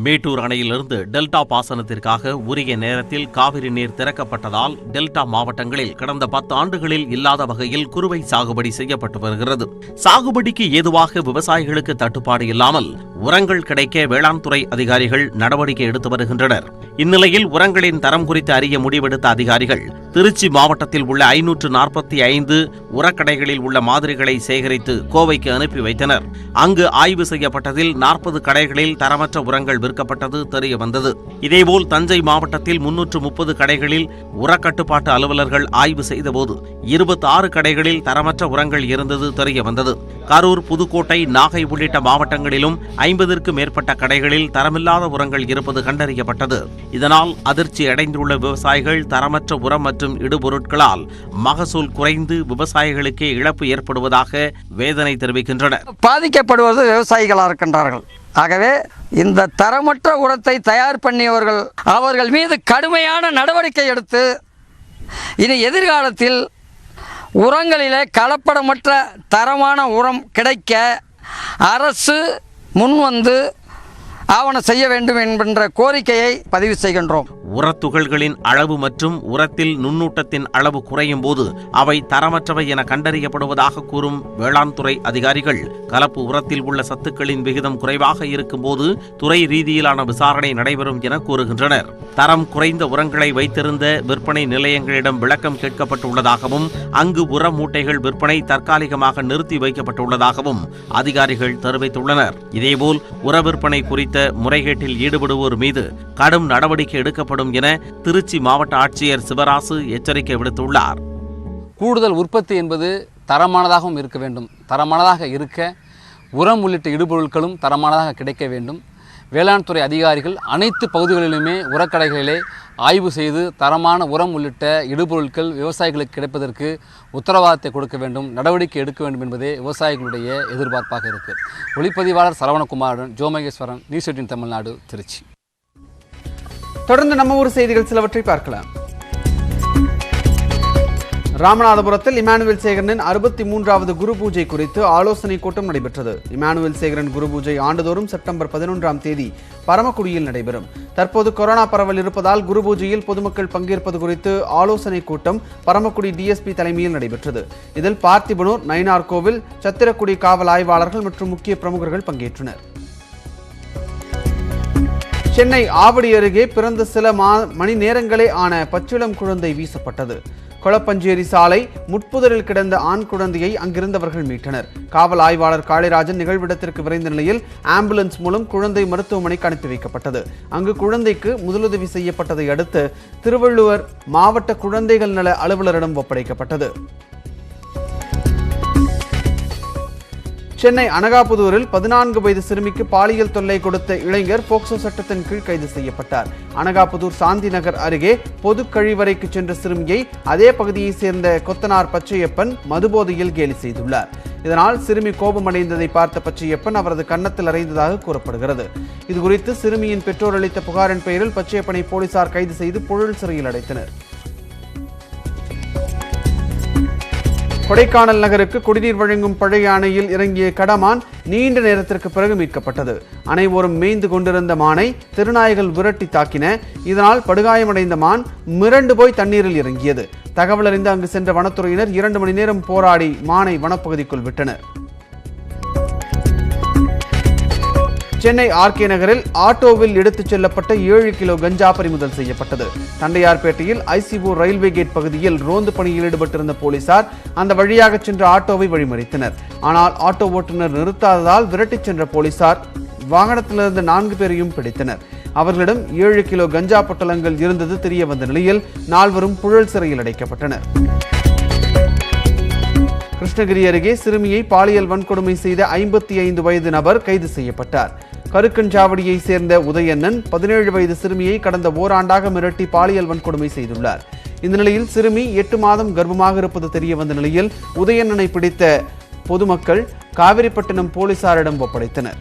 [SPEAKER 2] மேட்டூர் அணையிலிருந்து டெல்டா பாசனத்திற்காக உரிய நேரத்தில் காவிரி நீர் திறக்கப்பட்டதால் டெல்டா மாவட்டங்களில் கடந்த 10 ஆண்டுகளில் இல்லாத வகையில் குறுவை சாகுபடி செய்யப்பட்டு வருகிறது. சாகுபடிக்கு ஏதுவாக விவசாயிகளுக்கு தட்டுப்பாடு இல்லாமல் உரங்கள் கிடைக்க வேளாண் துறை அதிகாரிகள் நடவடிக்கை எடுத்து வருகின்றனர். இந்நிலையில் உரங்களின் தரம் குறித்து அறிய முடிவெடுத்த அதிகாரிகள் திருச்சி மாவட்டத்தில் உள்ள 545 உரக்கடைகளில் உள்ள மாதிரிகளை சேகரித்து கோவைக்கு அனுப்பி வைத்தனர். அங்கு ஆய்வு செய்யப்பட்டதில் 40 கடைகளில் தரமற்ற உரங்கள் விற்கப்பட்டது தெரிய வந்தது. இதேபோல் தஞ்சை மாவட்டத்தில் 330 கடைகளில் உரக்கட்டுப்பாட்டு அலுவலர்கள் ஆய்வு செய்தபோது 26 கடைகளில் தரமற்ற உரங்கள் இருந்தது தெரிய வந்தது. கரூர், புதுக்கோட்டை, நாகை உள்ளிட்ட மாவட்டங்களிலும் 50க்கும் மேற்பட்ட கடைகளில் தரமில்லாத உரங்கள் இருப்பது கண்டறியப்பட்டது. இதனால் அதிர்ச்சி அடைந்துள்ள விவசாயிகள் தரமற்ற உரம் மற்றும் இடுபொருட்களால் மகசூல் குறைந்து விவசாயிகளுக்கே இழப்பு ஏற்படுவதாக வேதனை தெரிவிக்கின்றனர்.
[SPEAKER 23] பாதிக்கப்படுவது விவசாயிகளாக இருக்கின்றார்கள். ஆகவே இந்த தரமற்ற உரத்தை தயார் பண்ணியவர்கள் அவர்கள் மீது கடுமையான நடவடிக்கை எடுத்து இனி எதிர்காலத்தில் உரங்களிலே கலப்படமற்ற தரமான உரம் கிடைக்க அரசு முன்வந்து ஆவணம் செய்ய வேண்டும் என்கின்ற கோரிக்கையை பதிவு செய்கின்றோம்.
[SPEAKER 2] உரத்துகள்களின் அளவு மற்றும் உரத்தில் நுண்ணூட்டத்தின் அளவு குறையும் போது அவை தரமற்றவை என கண்டறியப்படுவதாக கூறும் வேளாண் துறை அதிகாரிகள் கலப்பு உரத்தில் உள்ள சத்துக்களின் விகிதம் குறைவாக இருக்கும் போது துறை ரீதியிலான விசாரணை நடைபெறும் என கூறுகின்றனர். தரம் குறைந்த உரங்களை வைத்திருந்த விற்பனை நிலையங்களிடம் விளக்கம் கேட்கப்பட்டுள்ளதாகவும் அங்கு உர மூட்டைகள் விற்பனை தற்காலிகமாக நிறுத்தி வைக்கப்பட்டுள்ளதாகவும் அதிகாரிகள் தெரிவித்துள்ளனர். இதேபோல் உர விற்பனை குறித்த முறைகேட்டில் ஈடுபடுவோர் மீது கடும் நடவடிக்கை எடுக்கப்படும் என திருச்சி மாவட்ட ஆட்சியர் சிவராசு எச்சரிக்கை விடுத்துள்ளார்.
[SPEAKER 24] கூடுதல் உற்பத்தி என்பது தரமானதாகவும் இருக்க வேண்டும். தரமானதாக இருக்க உரம் உள்ளிட்ட இடுபொருட்களும் தரமானதாக கிடைக்க வேண்டும். வேளாண் துறை அதிகாரிகள் அனைத்து பகுதிகளிலுமே உரக்கடைகளிலே ஆய்வு செய்து தரமான உரம் உள்ளிட்ட இடுபொருட்கள் விவசாயிகளுக்கு கிடைப்பதற்கு உத்தரவாதத்தை கொடுக்க வேண்டும், நடவடிக்கை எடுக்க வேண்டும் என்பதே விவசாயிகளுடைய எதிர்பார்ப்பாக இருக்குது. ஒளிப்பதிவாளர் சரவணகுமாருடன் ஜோ மகேஸ்வரன், நியூஸ் 18 தமிழ்நாடு, திருச்சி.
[SPEAKER 1] தொடர்ந்து நம்ம ஊர் செய்திகள் சிலவற்றை பார்க்கலாம். ராமநாதபுரத்தில் இமானுவேல் சேகரனின் 63வது குரு பூஜை குறித்து ஆலோசனை கூட்டம் நடைபெற்றது. இமானுவேல் சேகரன் குரு பூஜை ஆண்டுதோறும் செப்டம்பர் 11ஆம் தேதி பரமக்குடியில் நடைபெறும். தற்போது கொரோனா பரவல் இருப்பதால் குரு பூஜையில் பொதுமக்கள் பங்கேற்பது குறித்து ஆலோசனை கூட்டம் பரமக்குடி டிஎஸ்பி தலைமையில் நடைபெற்றது. இதில் பார்த்திபனூர், நயினார் கோவில், சத்திரக்குடி காவல் ஆய்வாளர்கள் மற்றும் முக்கிய பிரமுகர்கள் பங்கேற்றனர். சென்னை ஆவடி அருகே பிறந்த சில மணி நேரங்களே ஆன பச்சிளம் குழந்தை வீசப்பட்டது. கொளப்பஞ்சேரி சாலை முட்புதரில் கிடந்த ஆண் குழந்தையை அங்கிருந்தவர்கள் மீட்டனர். காவல் ஆய்வாளர் காளிராஜன் நிகழ்விடத்திற்கு விரைந்த நிலையில் ஆம்புலன்ஸ் மூலம் குழந்தை மருத்துவமனைக்கு அனுப்பி வைக்கப்பட்டது. அங்கு குழந்தைக்கு முதலுதவி செய்யப்பட்டதை அடுத்து திருவள்ளுவர் மாவட்ட குழந்தைகள் நல அலுவலரிடம் ஒப்படைக்கப்பட்டது. சென்னை அனகாபுதூரில் 14 வயது சிறுமிக்கு பாலியல் தொல்லை கொடுத்த இளைஞர் போக்சோ சட்டத்தின் கீழ் கைது செய்யப்பட்டார். அனகாபுதூர் சாந்தி நகர் அருகே பொது கழிவறைக்கு சென்ற சிறுமியை அதே பகுதியைச் சேர்ந்த கொத்தனார் பச்சையப்பன் மதுபோதையில் கேலி செய்துள்ளார். இதனால் சிறுமி கோபமடைந்ததை பார்த்த பச்சையப்பன் அவரது கன்னத்தில் அறைந்ததாக கூறப்படுகிறது. இதுகுறித்து சிறுமியின் பெற்றோர் அளித்த புகாரின் பெயரில் பச்சையப்பனை போலீசார் கைது செய்து புழல் சிறையில் அடைத்தனர். கொடைக்கானல் நகருக்கு குடிநீர் வழங்கும் பழைய அணையில் இறங்கிய கடமான் நீண்ட நேரத்திற்கு பிறகு மீட்கப்பட்டது. அணை ஓரம் மேய்ந்து கொண்டிருந்த மானை திருநாய்கள் விரட்டி தாக்கின. இதனால் படுகாயமடைந்த மான் மிரண்டு போய் தண்ணீரில் இறங்கியது. தகவல் அறிந்து அங்கு சென்ற வனத்துறையினர் 2 மணி நேரம் போராடி மானை வனப்பகுதிக்குள் விட்டனர். சென்னை ஆர்கே நகரில் ஆட்டோவில் எடுத்துச் செல்லப்பட்ட 7 கிலோ கஞ்சா பறிமுதல் செய்யப்பட்டது. தண்டையார்பேட்டையில் ஐசிஓ ரயில்வே கேட் பகுதியில் ரோந்து பணியில் ஈடுபட்டிருந்த போலீசார் அந்த வழியாக சென்ற ஆட்டோவை வழிமறித்தனர். ஆனால் ஆட்டோ ஓட்டுநர் நிறுத்தாததால் விரட்டிச் சென்ற போலீசார் வாகனத்திலிருந்து 4 பேரையும் பிடித்தனர். அவர்களிடம் 7 கிலோ கஞ்சா பொட்டலங்கள் இருந்தது தெரிய வந்த நிலையில் 4வரும் புழல் சிறையில் அடைக்கப்பட்டனர். கிருஷ்ணகிரி அருகே சிறுமியை பாலியல் வன்கொடுமை செய்த 55 வயது நபர் கைது செய்யப்பட்டார். கருக்கஞ்சாவடியை சேர்ந்த உதயண்ணன் 17 வயது சிறுமியை கடந்த ஓராண்டாக மிரட்டி பாலியல் வன்கொடுமை செய்துள்ளார். இந்த நிலையில் சிறுமி 8 மாதம் கர்ப்பமாக இருப்பது தெரிய வந்த நிலையில் உதயண்ணனை பிடித்த பொதுமக்கள் காவிரிப்பட்டினம் போலீசாரிடம் ஒப்படைத்தனர்.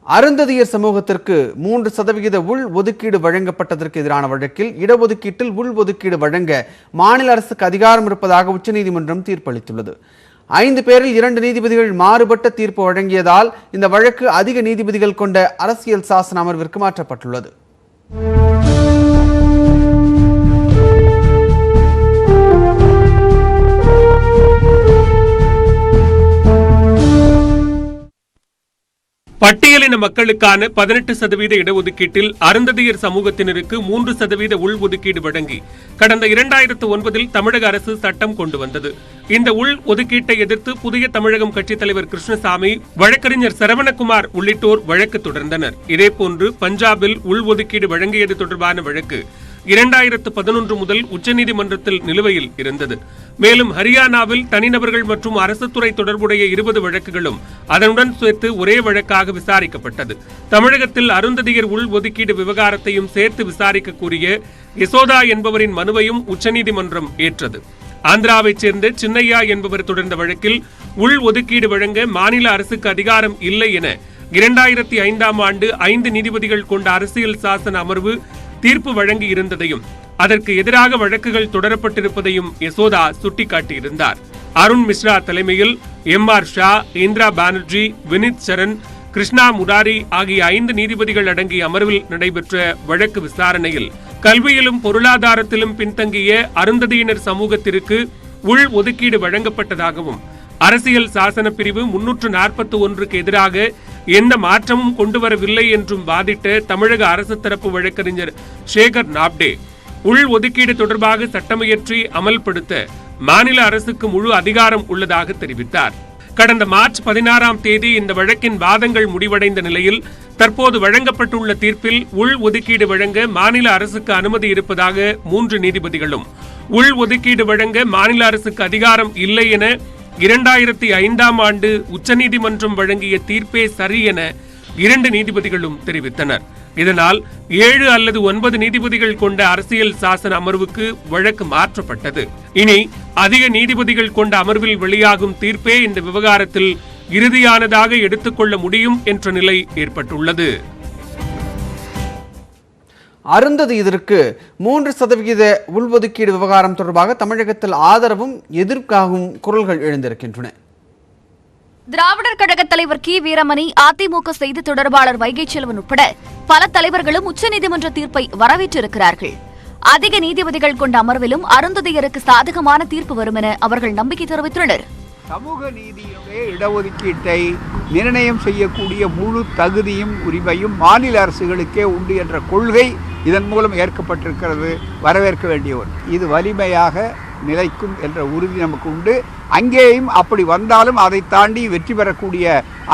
[SPEAKER 1] அருந்ததியர் சமூகத்திற்கு 3% உள் ஒதுக்கீடு வழங்கப்பட்டதற்கு எதிரான வழக்கில் இடஒதுக்கீட்டில் உள் ஒதுக்கீடு வழங்க மாநில அரசுக்கு அதிகாரம் இருப்பதாக உச்சநீதிமன்றம் தீர்ப்பளித்துள்ளது. 5 பேரில் 2 நீதிபதிகள் மாறுபட்ட தீர்ப்பு வழங்கியதால் இந்த வழக்கு அதிக நீதிபதிகள் கொண்ட அரசியல் சாசன அமர்விற்கு மாற்றப்பட்டுள்ளது.
[SPEAKER 4] பட்டியலின மக்களுக்கான 18% இடஒதுக்கீட்டில் அருந்ததியர் சமூகத்தினருக்கு 3% உள்ஒதுக்கீடு வழங்கி கடந்த 2009இல் தமிழக அரசு சட்டம் கொண்டு வந்தது. இந்த உள் ஒதுக்கீட்டை எதிர்த்து புதிய தமிழகம் கட்சித் தலைவர் கிருஷ்ணசாமி, வழக்கறிஞர் சரவணகுமார் உள்ளிட்டோர் வழக்கு தொடர்ந்தனர். இதேபோன்று பஞ்சாபில் உள்ஒதுக்கீடு வழங்கியது தொடர்பான வழக்கு 2011 முதல் உச்சநீதிமன்றத்தில் நிலுவையில் இருந்தது. மேலும் ஹரியானாவில் தனிநபர்கள் மற்றும் அரசு துறை தொடர்புடைய 20 வழக்குகளும் அதனுடன் சேர்த்து ஒரே வழக்காக விசாரிக்கப்பட்டது. தமிழகத்தில் அருந்ததியர் உள் ஒதுக்கீடு விவகாரத்தையும் சேர்த்து விசாரிக்க கூறிய யசோதா என்பவரின் மனுவையும் உச்சநீதிமன்றம் ஏற்றது. ஆந்திராவைச் சேர்ந்த சின்னையா என்பவர் தொடர்ந்த வழக்கில் உள் ஒதுக்கீடு வழங்க மாநில அரசுக்கு அதிகாரம் இல்லை என 2005ஆம் ஆண்டு 5 நீதிபதிகள் கொண்ட அரசியல் சாசன அமர்வு தீர்ப்பு வழங்கி இருந்ததையும் அதற்கு எதிராக வழக்குகள் தொடரப்பட்டிருப்பதையும் யசோதா சுட்டிக்காட்டியிருந்தார். அருண் மிஸ்ரா தலைமையில் MR ஷா, இந்திரா பானர்ஜி, வினித் சரண், கிருஷ்ணா முராரி ஆகிய 5 நீதிபதிகள் அடங்கிய அமர்வில் நடைபெற்ற வழக்கு விசாரணையில் கல்வியிலும் பொருளாதாரத்திலும் பின்தங்கிய அருந்ததியினர் சமூகத்திற்கு உள் ஒதுக்கீடு வழங்கப்பட்டதாகவும் அரசியல் சாசன பிரிவு 341க்கு எதிராக எந்த மாற்றமும் கொண்டுவரவில்லை என்றும் வாதிட்ட தமிழக அரசு தரப்பு வழக்கறிஞர் சேகர் நாப்டே உள் ஒதுக்கீடு தொடர்பாக சட்டமியற்றி அமல்படுத்த மாநில அரசுக்கு முழு அதிகாரம் உள்ளதாக தெரிவித்தார். கடந்த மார்ச் 16ஆம் தேதி இந்த வழக்கின் வாதங்கள் முடிவடைந்த நிலையில் தற்போது வழங்கப்பட்டுள்ள தீர்ப்பில் உள் ஒதுக்கீடு வழங்க மாநில அரசுக்கு அனுமதி இருப்பதாக 3 நீதிபதிகளும், உள் ஒதுக்கீடு வழங்க மாநில அரசுக்கு அதிகாரம் இல்லை என 2005ஆம் ஆண்டு உச்சநீதிமன்றம் வழங்கிய தீர்ப்பே சரி என 2 நீதிபதிகளும் தெரிவித்தனர். இதனால் 7 அல்லது 9 நீதிபதிகள் கொண்ட அரசியல் சாசன அமர்வுக்கு வழக்கு மாற்றப்பட்டது. இனி அதிக நீதிபதிகள் கொண்ட அமர்வில் வெளியாகும் தீர்ப்பே இந்த விவகாரத்தில் இறுதியானதாக எடுத்துக்கொள்ள முடியும் என்ற நிலை ஏற்பட்டுள்ளது.
[SPEAKER 1] அருந்ததியருக்கு 3% உள்ஒதுக்கீடு விவகாரம் தொடர்பாக தமிழகத்தில் ஆதரவும் எதிர்ப்பாகவும் குரல்கள் எழுந்திருக்கின்றன.
[SPEAKER 5] திராவிடர் கழக தலைவர் கி வீரமணி, அதிமுக செய்தி தொடர்பாளர் வைகை செல்வன் உட்பட பல தலைவர்களும் உச்சநீதிமன்ற தீர்ப்பை வரவேற்றிருக்கிறார்கள். அதிக நீதிபதிகள் கொண்ட அமர்விலும் அருந்ததியருக்கு சாதகமான தீர்ப்பு வரும் என அவர்கள் நம்பிக்கை தெரிவித்துள்ளனர்.
[SPEAKER 6] சமூக நீதியினுடைய இடஒதுக்கீட்டை நிர்ணயம் செய்யக்கூடிய முழு தகுதியும் உரிமையும் மாநில அரசுகளுக்கே உண்டு என்ற கொள்கை இதன் மூலம் ஏற்கப்பட்டிருக்கிறது. வரவேற்க வேண்டிய ஒன்று. இது வலிமையாக நிலைக்கும் என்ற உறுதி நமக்கு உண்டு. அங்கேயும் அப்படி வந்தாலும் அதை தாண்டி வெற்றி பெறக்கூடிய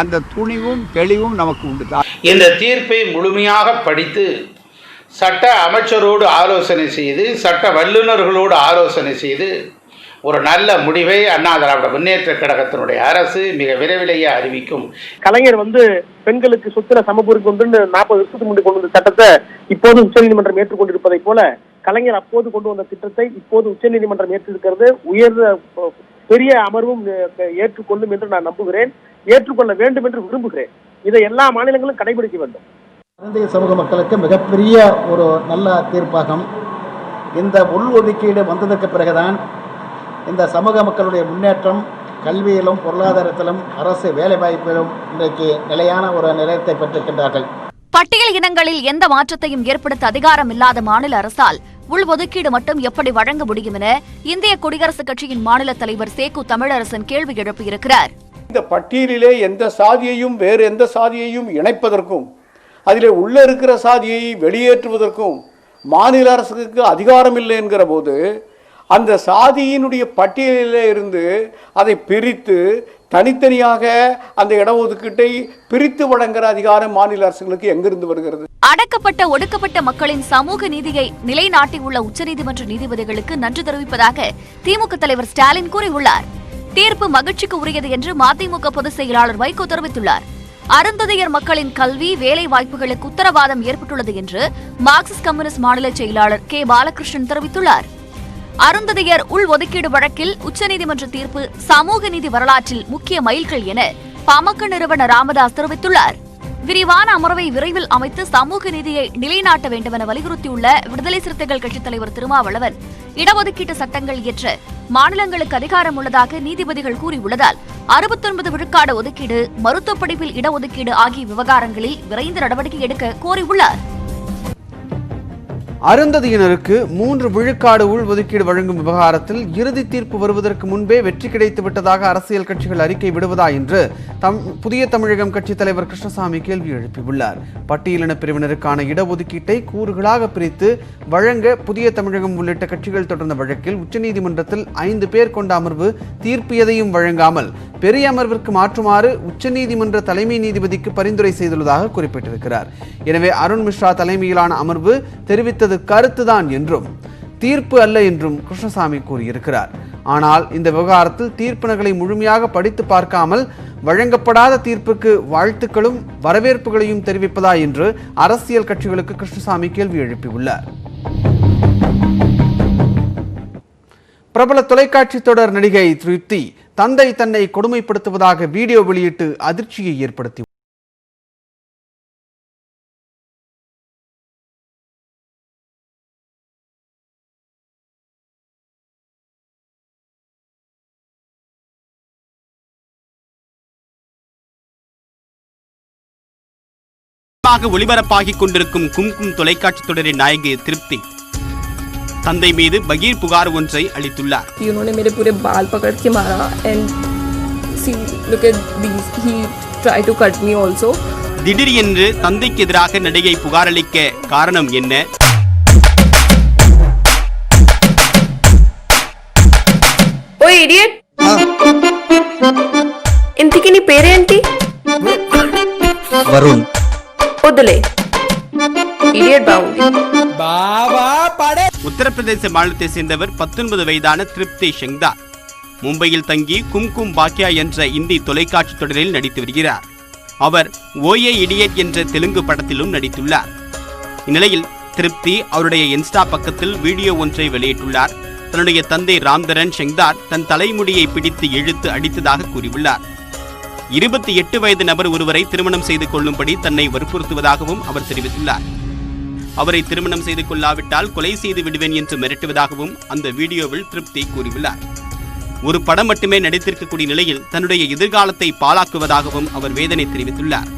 [SPEAKER 6] அந்த துணிவும் தெளிவும் நமக்கு உண்டு.
[SPEAKER 7] இந்த தீர்ப்பை முழுமையாக படித்து சட்ட அமைச்சரோடு ஆலோசனை செய்து சட்ட வல்லுநர்களோடு ஆலோசனை செய்து ஒரு நல்ல முடிவை அண்ணா திராவிட முன்னேற்ற கழகத்தினுடைய அரசு மிக விரைவிலேயே அறிவிக்கும்.
[SPEAKER 8] கலைஞர் பெண்களுக்கு சொத்துல சமபுரிக்கு 40 வருஷத்துக்கு முன்னாடி கொண்டு வந்த சட்டத்தை இப்போது உச்சநீதிமன்றம் ஏற்றுக்கொண்டிருப்பதை போல கலைஞர் அப்போது கொண்டு வந்த திட்டத்தை இப்போது உச்சநீதிமன்றம் ஏற்றிருக்கிறது. உயர்ந்த பெரிய அமர்வும் ஏற்றுக்கொள்ளும் என்று நான் நம்புகிறேன். ஏற்றுக்கொள்ள வேண்டும் என்று விரும்புகிறேன். இதை எல்லா மாநிலங்களும் கடைபிடிக்க வேண்டும்.
[SPEAKER 25] இந்திய சமூக மக்களுக்கு மிகப்பெரிய ஒரு நல்ல தீர்ப்பாகும். இந்த உள்ஒதுக்கீடு வந்ததற்கு பிறகுதான் இந்த சமூக மக்களுடைய முன்னேற்றம் கல்வியிலும் பொருளாதாரத்திலும் அரசு வேலைவாய்ப்பிலும் இன்றைக்கு நிலையான ஒரு நிலையத்தை பெற்றிருக்கின்றார்கள்.
[SPEAKER 5] பட்டியல் இனங்களில் எந்த மாற்றத்தையும் ஏற்படுத்த அதிகாரம் இல்லாத மாநில அரசால் உள்ஒதுக்கீடு மட்டும் எப்படி வழங்க முடியும் என இந்திய குடியரசுக் கட்சியின் மாநில தலைவர் சேக்கு தமிழரசன் கேள்வி எழுப்பியிருக்கிறார்.
[SPEAKER 26] இந்த பட்டியலிலே எந்த சாதியையும் வேறு எந்த சாதியையும் இணைப்பதற்கும் அதிலே உள்ள இருக்கிற சாதியை வெளியேற்றுவதற்கும் மாநில அரசுக்கு அதிகாரம் இல்லை என்கிற போது அந்த சாதியினுடைய பட்டியலிலே இருந்து அதை பிரித்து தனித்தனியாக அந்த இடஒதுக்கீட்டை பிரித்து வழங்குகிற அதிகாரம் மாநில அரசுகளுக்கு எங்கிருந்து வருகிறது?
[SPEAKER 5] அடக்கப்பட்ட ஒடுக்கப்பட்ட மக்களின் சமூக நீதியை நிலைநாட்டியுள்ள உச்சநீதிமன்ற நீதிபதிகளுக்கு நன்றி தெரிவிப்பதாக திமுக தலைவர் ஸ்டாலின் கூறியுள்ளார். தீர்ப்பு மகிழ்ச்சிக்கு உரியது என்று மதிமுக பொதுச் செயலாளர் வைகோ தெரிவித்துள்ளார். அருந்ததியர் மக்களின் கல்வி வேலை வாய்ப்புகளுக்கு உத்தரவாதம் ஏற்பட்டுள்ளது என்று மார்க்சிஸ்ட் கம்யூனிஸ்ட் மாநில செயலாளர் கே பாலகிருஷ்ணன் தெரிவித்துள்ளார். அருந்ததியர் உள்ஒதுக்கீடு வழக்கில் உச்சநீதிமன்ற தீர்ப்பு சமூக நீதி வரலாற்றில் முக்கிய மைல்கல் என பாமக நிறுவனர் ராமதாஸ் தெரிவித்துள்ளார். விரிவான அமர்வை விரைவில் அமைத்து சமூக நீதியை நிலைநாட்ட வேண்டுமென வலியுறுத்தியுள்ள விடுதலை சிறுத்தைகள் கட்சித் தலைவர் திருமாவளவன், இடஒதுக்கீட்டு சட்டங்கள் இயற்ற மாநிலங்களுக்கு அதிகாரம் உள்ளதாக நீதிபதிகள் கூறியுள்ளதால் 69 விழுக்காடு ஒதுக்கீடு, மருத்துவ படிப்பில் இடஒதுக்கீடு ஆகிய விவகாரங்களில் விரைந்து நடவடிக்கை எடுக்க கோரியுள்ளார்.
[SPEAKER 1] அருந்ததியினருக்கு 3 விழுக்காடு உள்ஒதுக்கீடு வழங்கும் விவகாரத்தில் இறுதி தீர்ப்பு வருவதற்கு முன்பே வெற்றி கிடைத்து விட்டதாக அரசியல் கட்சிகள் அறிக்கை விடுவதா என்று புதிய தமிழகம் கட்சித் தலைவர் கிருஷ்ணசாமி கேள்வி எழுப்பியுள்ளார். பட்டியலின பிரிவினருக்கான இடஒதுக்கீட்டை கூறுகளாக பிரித்து வழங்க புதிய தமிழகம் உள்ளிட்ட கட்சிகள் தொடர்ந்த வழக்கில் உச்சநீதிமன்றத்தில் 5 பேர் கொண்ட அமர்வு தீர்ப்பு எதையும் வழங்காமல் பெரிய அமர்விற்கு மாற்றுமாறு உச்சநீதிமன்ற தலைமை நீதிபதிக்கு பரிந்துரை செய்துள்ளதாக குறிப்பிட்டிருக்கிறார். எனவே அருண் மிஸ்ரா தலைமையிலான அமர்வு தெரிவித்தது கருத்துதான் என்றும் தீர்ப்பு அல்ல என்றும் கிருஷ்ணசாமி கூறியிருக்கிறார். ஆனால் இந்த விவகாரத்தில் தீர்ப்பு நகலை முழுமையாக படித்து பார்க்காமல் வழங்கப்படாத தீர்ப்புக்கு வாழ்த்துக்களும் வரவேற்புகளையும் தெரிவிப்பதா என்று அரசியல் கட்சிகளுக்கு கிருஷ்ணசாமி கேள்வி எழுப்பியுள்ளார். பிரபல தொலைக்காட்சி தொடர் நடிகை திருப்தி தந்தை தன்னை கொடுமைப்படுத்துவதாக வீடியோ வெளியிட்டு அதிர்ச்சியை ஏற்படுத்தி
[SPEAKER 27] ஒளிபரப்பாகிக் கொண்டிருக்கும் கும்கும் தொலைக்காட்சி தொடரின் நாயகி திருப்தி தந்தை மீது பகீர் புகார் ஒன்றை அளித்துள்ளார்.
[SPEAKER 28] उन्होंने मेरे पूरे बाल पकड़ के मारा and see look at these he tried to cut me also.
[SPEAKER 27] திடீர் என்று தந்தைக்கு எதிராக நடிகை புகார் அளிக்க காரணம் என்ன?
[SPEAKER 28] ఓయ్ ఇడియట్ ఇంతకీ నీ పేరేంటి?
[SPEAKER 27] వరుణ్.
[SPEAKER 28] వదిలే ఇడియట్ బాగుంది.
[SPEAKER 27] உத்தரப்பிரதேச மாநிலத்தை சேர்ந்தவர் 19 வயதான திருப்தி ஷெங்தார். மும்பையில் தங்கி கும்கும் பாக்யா என்ற இந்தி தொலைக்காட்சி தொடரில் நடித்து வருகிறார். அவர் ஓஏ இடியட் என்ற தெலுங்கு படத்திலும் நடித்துள்ளார். இந்நிலையில் திருப்தி அவருடைய இன்ஸ்டா பக்கத்தில் வீடியோ ஒன்றை வெளியிட்டுள்ளார். தன்னுடைய தந்தை ராம்தரன் செங்தார் தன் தலைமுடியை பிடித்து இழுத்து அடித்ததாக கூறியுள்ளார். 28 வயது நபர் ஒருவரை திருமணம் செய்து கொள்ளும்படி தன்னை வற்புறுத்துவதாகவும் அவர் தெரிவித்துள்ளார். அவரை திருமணம் செய்து கொள்ளாவிட்டால் கொலை செய்து விடுவேன் என்று மிரட்டுவதாகவும் அந்த வீடியோவில் திருப்தி கூறியுள்ளார். ஒரு படம் மட்டுமே நடித்திருக்கக்கூடிய நிலையில் தன்னுடைய எதிர்காலத்தை பாழாக்குவதாகவும் அவர் வேதனை தெரிவித்துள்ளார்.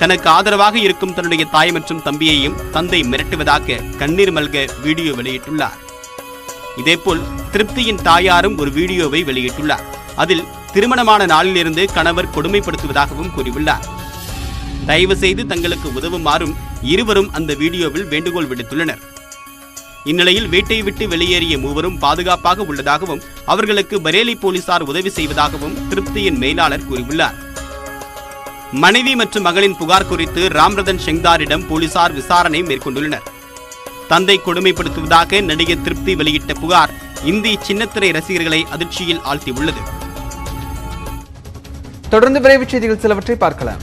[SPEAKER 27] தனக்கு ஆதரவாக இருக்கும் தன்னுடைய தாய் மற்றும் தம்பியையும் தந்தை மிரட்டுவதாக கண்ணீர் மல்க வீடியோ வெளியிட்டுள்ளார். இதேபோல் திருப்தியின் தாயாரும் ஒரு வீடியோவை வெளியிட்டுள்ளார். அதில் திருமணமான நாளிலிருந்து கணவர் கொடுமைப்படுத்துவதாகவும் கூறியுள்ளார். தயவு செய்து தங்களுக்கு உதவுமாறும் இருவரும் அந்த வீடியோவில் வேண்டுகோள் விடுத்துள்ளனர். இந்நிலையில் வீட்டை விட்டு வெளியேறிய மூவரும் பாதுகாப்பாக உள்ளதாகவும் அவர்களுக்கு பரேலி போலீசார் உதவி செய்வதாகவும் திருப்தியின் மேலாளர் கூறியுள்ளார். மனைவி மற்றும் மகளின் புகார் குறித்து ராம்ரதன் செங்தாரிடம் போலீசார் விசாரணை மேற்கொண்டுள்ளனர். தந்தை கொடுமைப்படுத்துவதாக நடிகை திருப்தி வெளியிட்ட புகார் இந்தி சின்னத்திரை ரசிகர்களை அதிர்ச்சியில் ஆழ்த்தியுள்ளது.
[SPEAKER 1] தொடர்ந்து விரைவுச் செய்திகள் சிலவற்றை பார்க்கலாம்.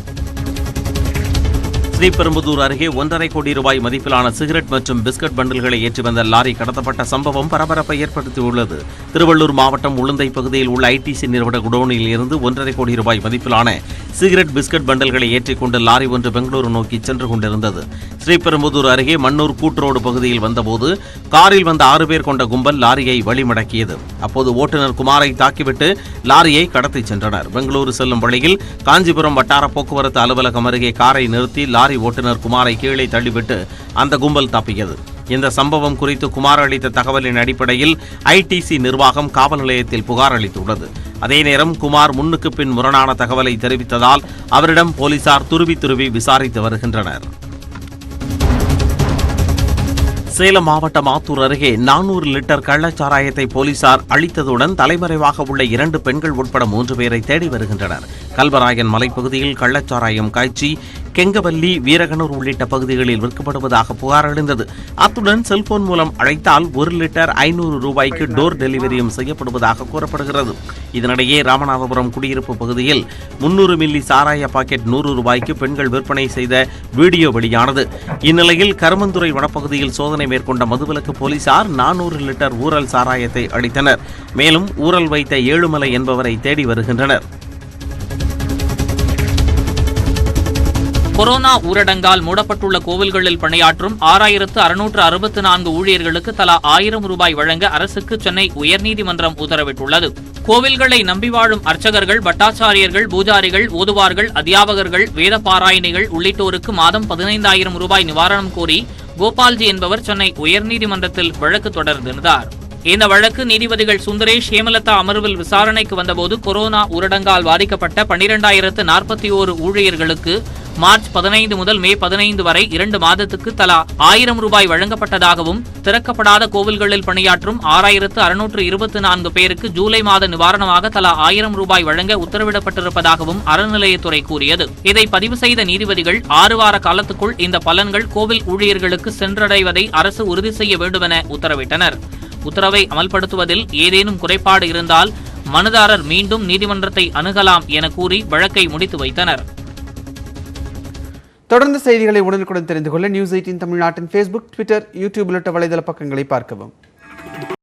[SPEAKER 2] ஸ்ரீபெரும்புதூர் அருகே 1.5 கோடி ரூபாய் மதிப்பிலான சிகரெட் மற்றும் பிஸ்கட் பண்டல்களை ஏற்றி வந்த லாரி கடத்தப்பட்ட சம்பவம் பரபரப்பை ஏற்படுத்தியுள்ளது. திருவள்ளூர் மாவட்டம் உளுந்தை பகுதியில் உள்ள ஐடிசி நிறுவன குடோனில் இருந்து 1.5 கோடி ரூபாய் மதிப்பிலான சிகரெட் பிஸ்கட் பண்டல்களை ஏற்றிக்கொண்டு லாரி ஒன்று பெங்களூரு நோக்கி சென்று கொண்டிருந்தது. ஸ்ரீபெரும்புதூர் அருகே மன்னூர் கூட்ரோடு பகுதியில் வந்தபோது காரில் வந்த 6 பேர் கொண்ட கும்பல் லாரியை வழிமடக்கியது. அப்போது ஓட்டுநர் குமாரை தாக்கிவிட்டு லாரியை கடத்திச் சென்றனர். பெங்களூரு செல்லும் வழியில் காஞ்சிபுரம் வட்டார போக்குவரத்து அலுவலகம் அருகே காரை நிறுத்தி லாரி ஓட்டுநர் குமாரை கீழே தள்ளிவிட்டு அந்த கும்பல் தப்பியது. இந்த சம்பவம் குறித்து குமார் அளித்த தகவலின் அடிப்படையில் ஐடிசி நிர்வாகம் காவல் நிலையத்தில் புகார் அளித்துள்ளது. அதே நேரம் குமார் முன்னுக்கு பின் முரணான தகவலை தெரிவித்ததால் அவரிடம் போலீசார் துருவி விசாரித்து வருகின்றனர். சேலம் மாவட்டம் ஆத்தூர் அருகே 400 லிட்டர் கள்ளச்சாராயத்தை போலீசார் அளித்ததுடன் தலைமறைவாக உள்ள 2 பெண்கள் உட்பட 3 பேரை தேடி வருகின்றனர். கல்வராயன் மலைப்பகுதியில் கள்ளச்சாராயம் காய்ச்சி கெங்கவல்லி, வீரகனூர் உள்ளிட்ட பகுதிகளில் விற்கப்படுவதாக புகார் எழுந்தது. அத்துடன் செல்போன் மூலம் அழைத்தால் 1 லிட்டர் 500 ரூபாய்க்கு டோர் டெலிவரியும் செய்யப்படுவதாக கூறப்படுகிறது. இதனிடையே ராமநாதபுரம் குடியிருப்பு பகுதியில் 300 மில்லி சாராய பாக்கெட் 100 ரூபாய்க்கு பெண்கள் விற்பனை செய்த வீடியோ வெளியானது. இந்நிலையில் கருமந்துறை வனப்பகுதியில் சோதனை மேற்கொண்ட மதுவிலக்கு போலீசார் 400 லிட்டர் ஊரல் சாராயத்தை அளித்தனர். மேலும் ஊரல் வைத்த ஏழுமலை என்பவரை தேடி வருகின்றனர்.
[SPEAKER 13] கொரோனா ஊரடங்கால் மூடப்பட்டுள்ள கோவில்களில் பணியாற்றும் 6664 ஊழியர்களுக்கு தலா 1000 ரூபாய் வழங்க அரசுக்கு சென்னை உயர்நீதிமன்றம் உத்தரவிட்டுள்ளது. கோவில்களை நம்பி வாழும் அர்ச்சகர்கள், பட்டாச்சாரியர்கள், பூஜாரிகள், ஓதுவார்கள், அத்தியாபகர்கள், வேத பாராயணிகள் உள்ளிட்டோருக்கு மாதம் 15000 ரூபாய் நிவாரணம் கோரி கோபால்ஜி என்பவர் சென்னை உயர்நீதிமன்றத்தில் வழக்கு தொடர்ந்திருந்தார். இந்த வழக்கு நீதிபதிகள் சுந்தரேஷ், ஹேமலதா அமர்வில் விசாரணைக்கு வந்தபோது கொரோனா ஊரடங்கால் பாதிக்கப்பட்ட 12041 ஊழியர்களுக்கு மார்ச் 15 முதல் மே 15 வரை 2 மாதத்துக்கு தலா 1000 ரூபாய் வழங்கப்பட்டதாகவும், திறக்கப்படாத கோவில்களில் பணியாற்றும் 6624 பேருக்கு ஜூலை மாத நிவாரணமாக தலா 1000 ரூபாய் வழங்க உத்தரவிடப்பட்டிருப்பதாகவும் அறநிலையத்துறை கூறியது. இதை பதிவு செய்த நீதிபதிகள் 6 வார காலத்துக்குள் இந்த பலன்கள் கோவில் ஊழியர்களுக்கு சென்றடைவதை அரசு உறுதி செய்ய வேண்டுமென உத்தரவிட்டனர். உத்தரவை அமல்படுத்துவதில் ஏதேனும் குறைபாடு இருந்தால் மனுதாரர் மீண்டும் நீதிமன்றத்தை அணுகலாம் என கூறி வழக்கை முடித்து வைத்தனர்.
[SPEAKER 1] தொடர்ந்து செய்திகளை உடனுக்குடன் தெரிந்து கொள்ள நியூஸ் 18 தமிழ்நாட்டின் Facebook, Twitter, YouTube உள்ளிட்ட வலைதள பக்கங்களை பார்க்கவும்.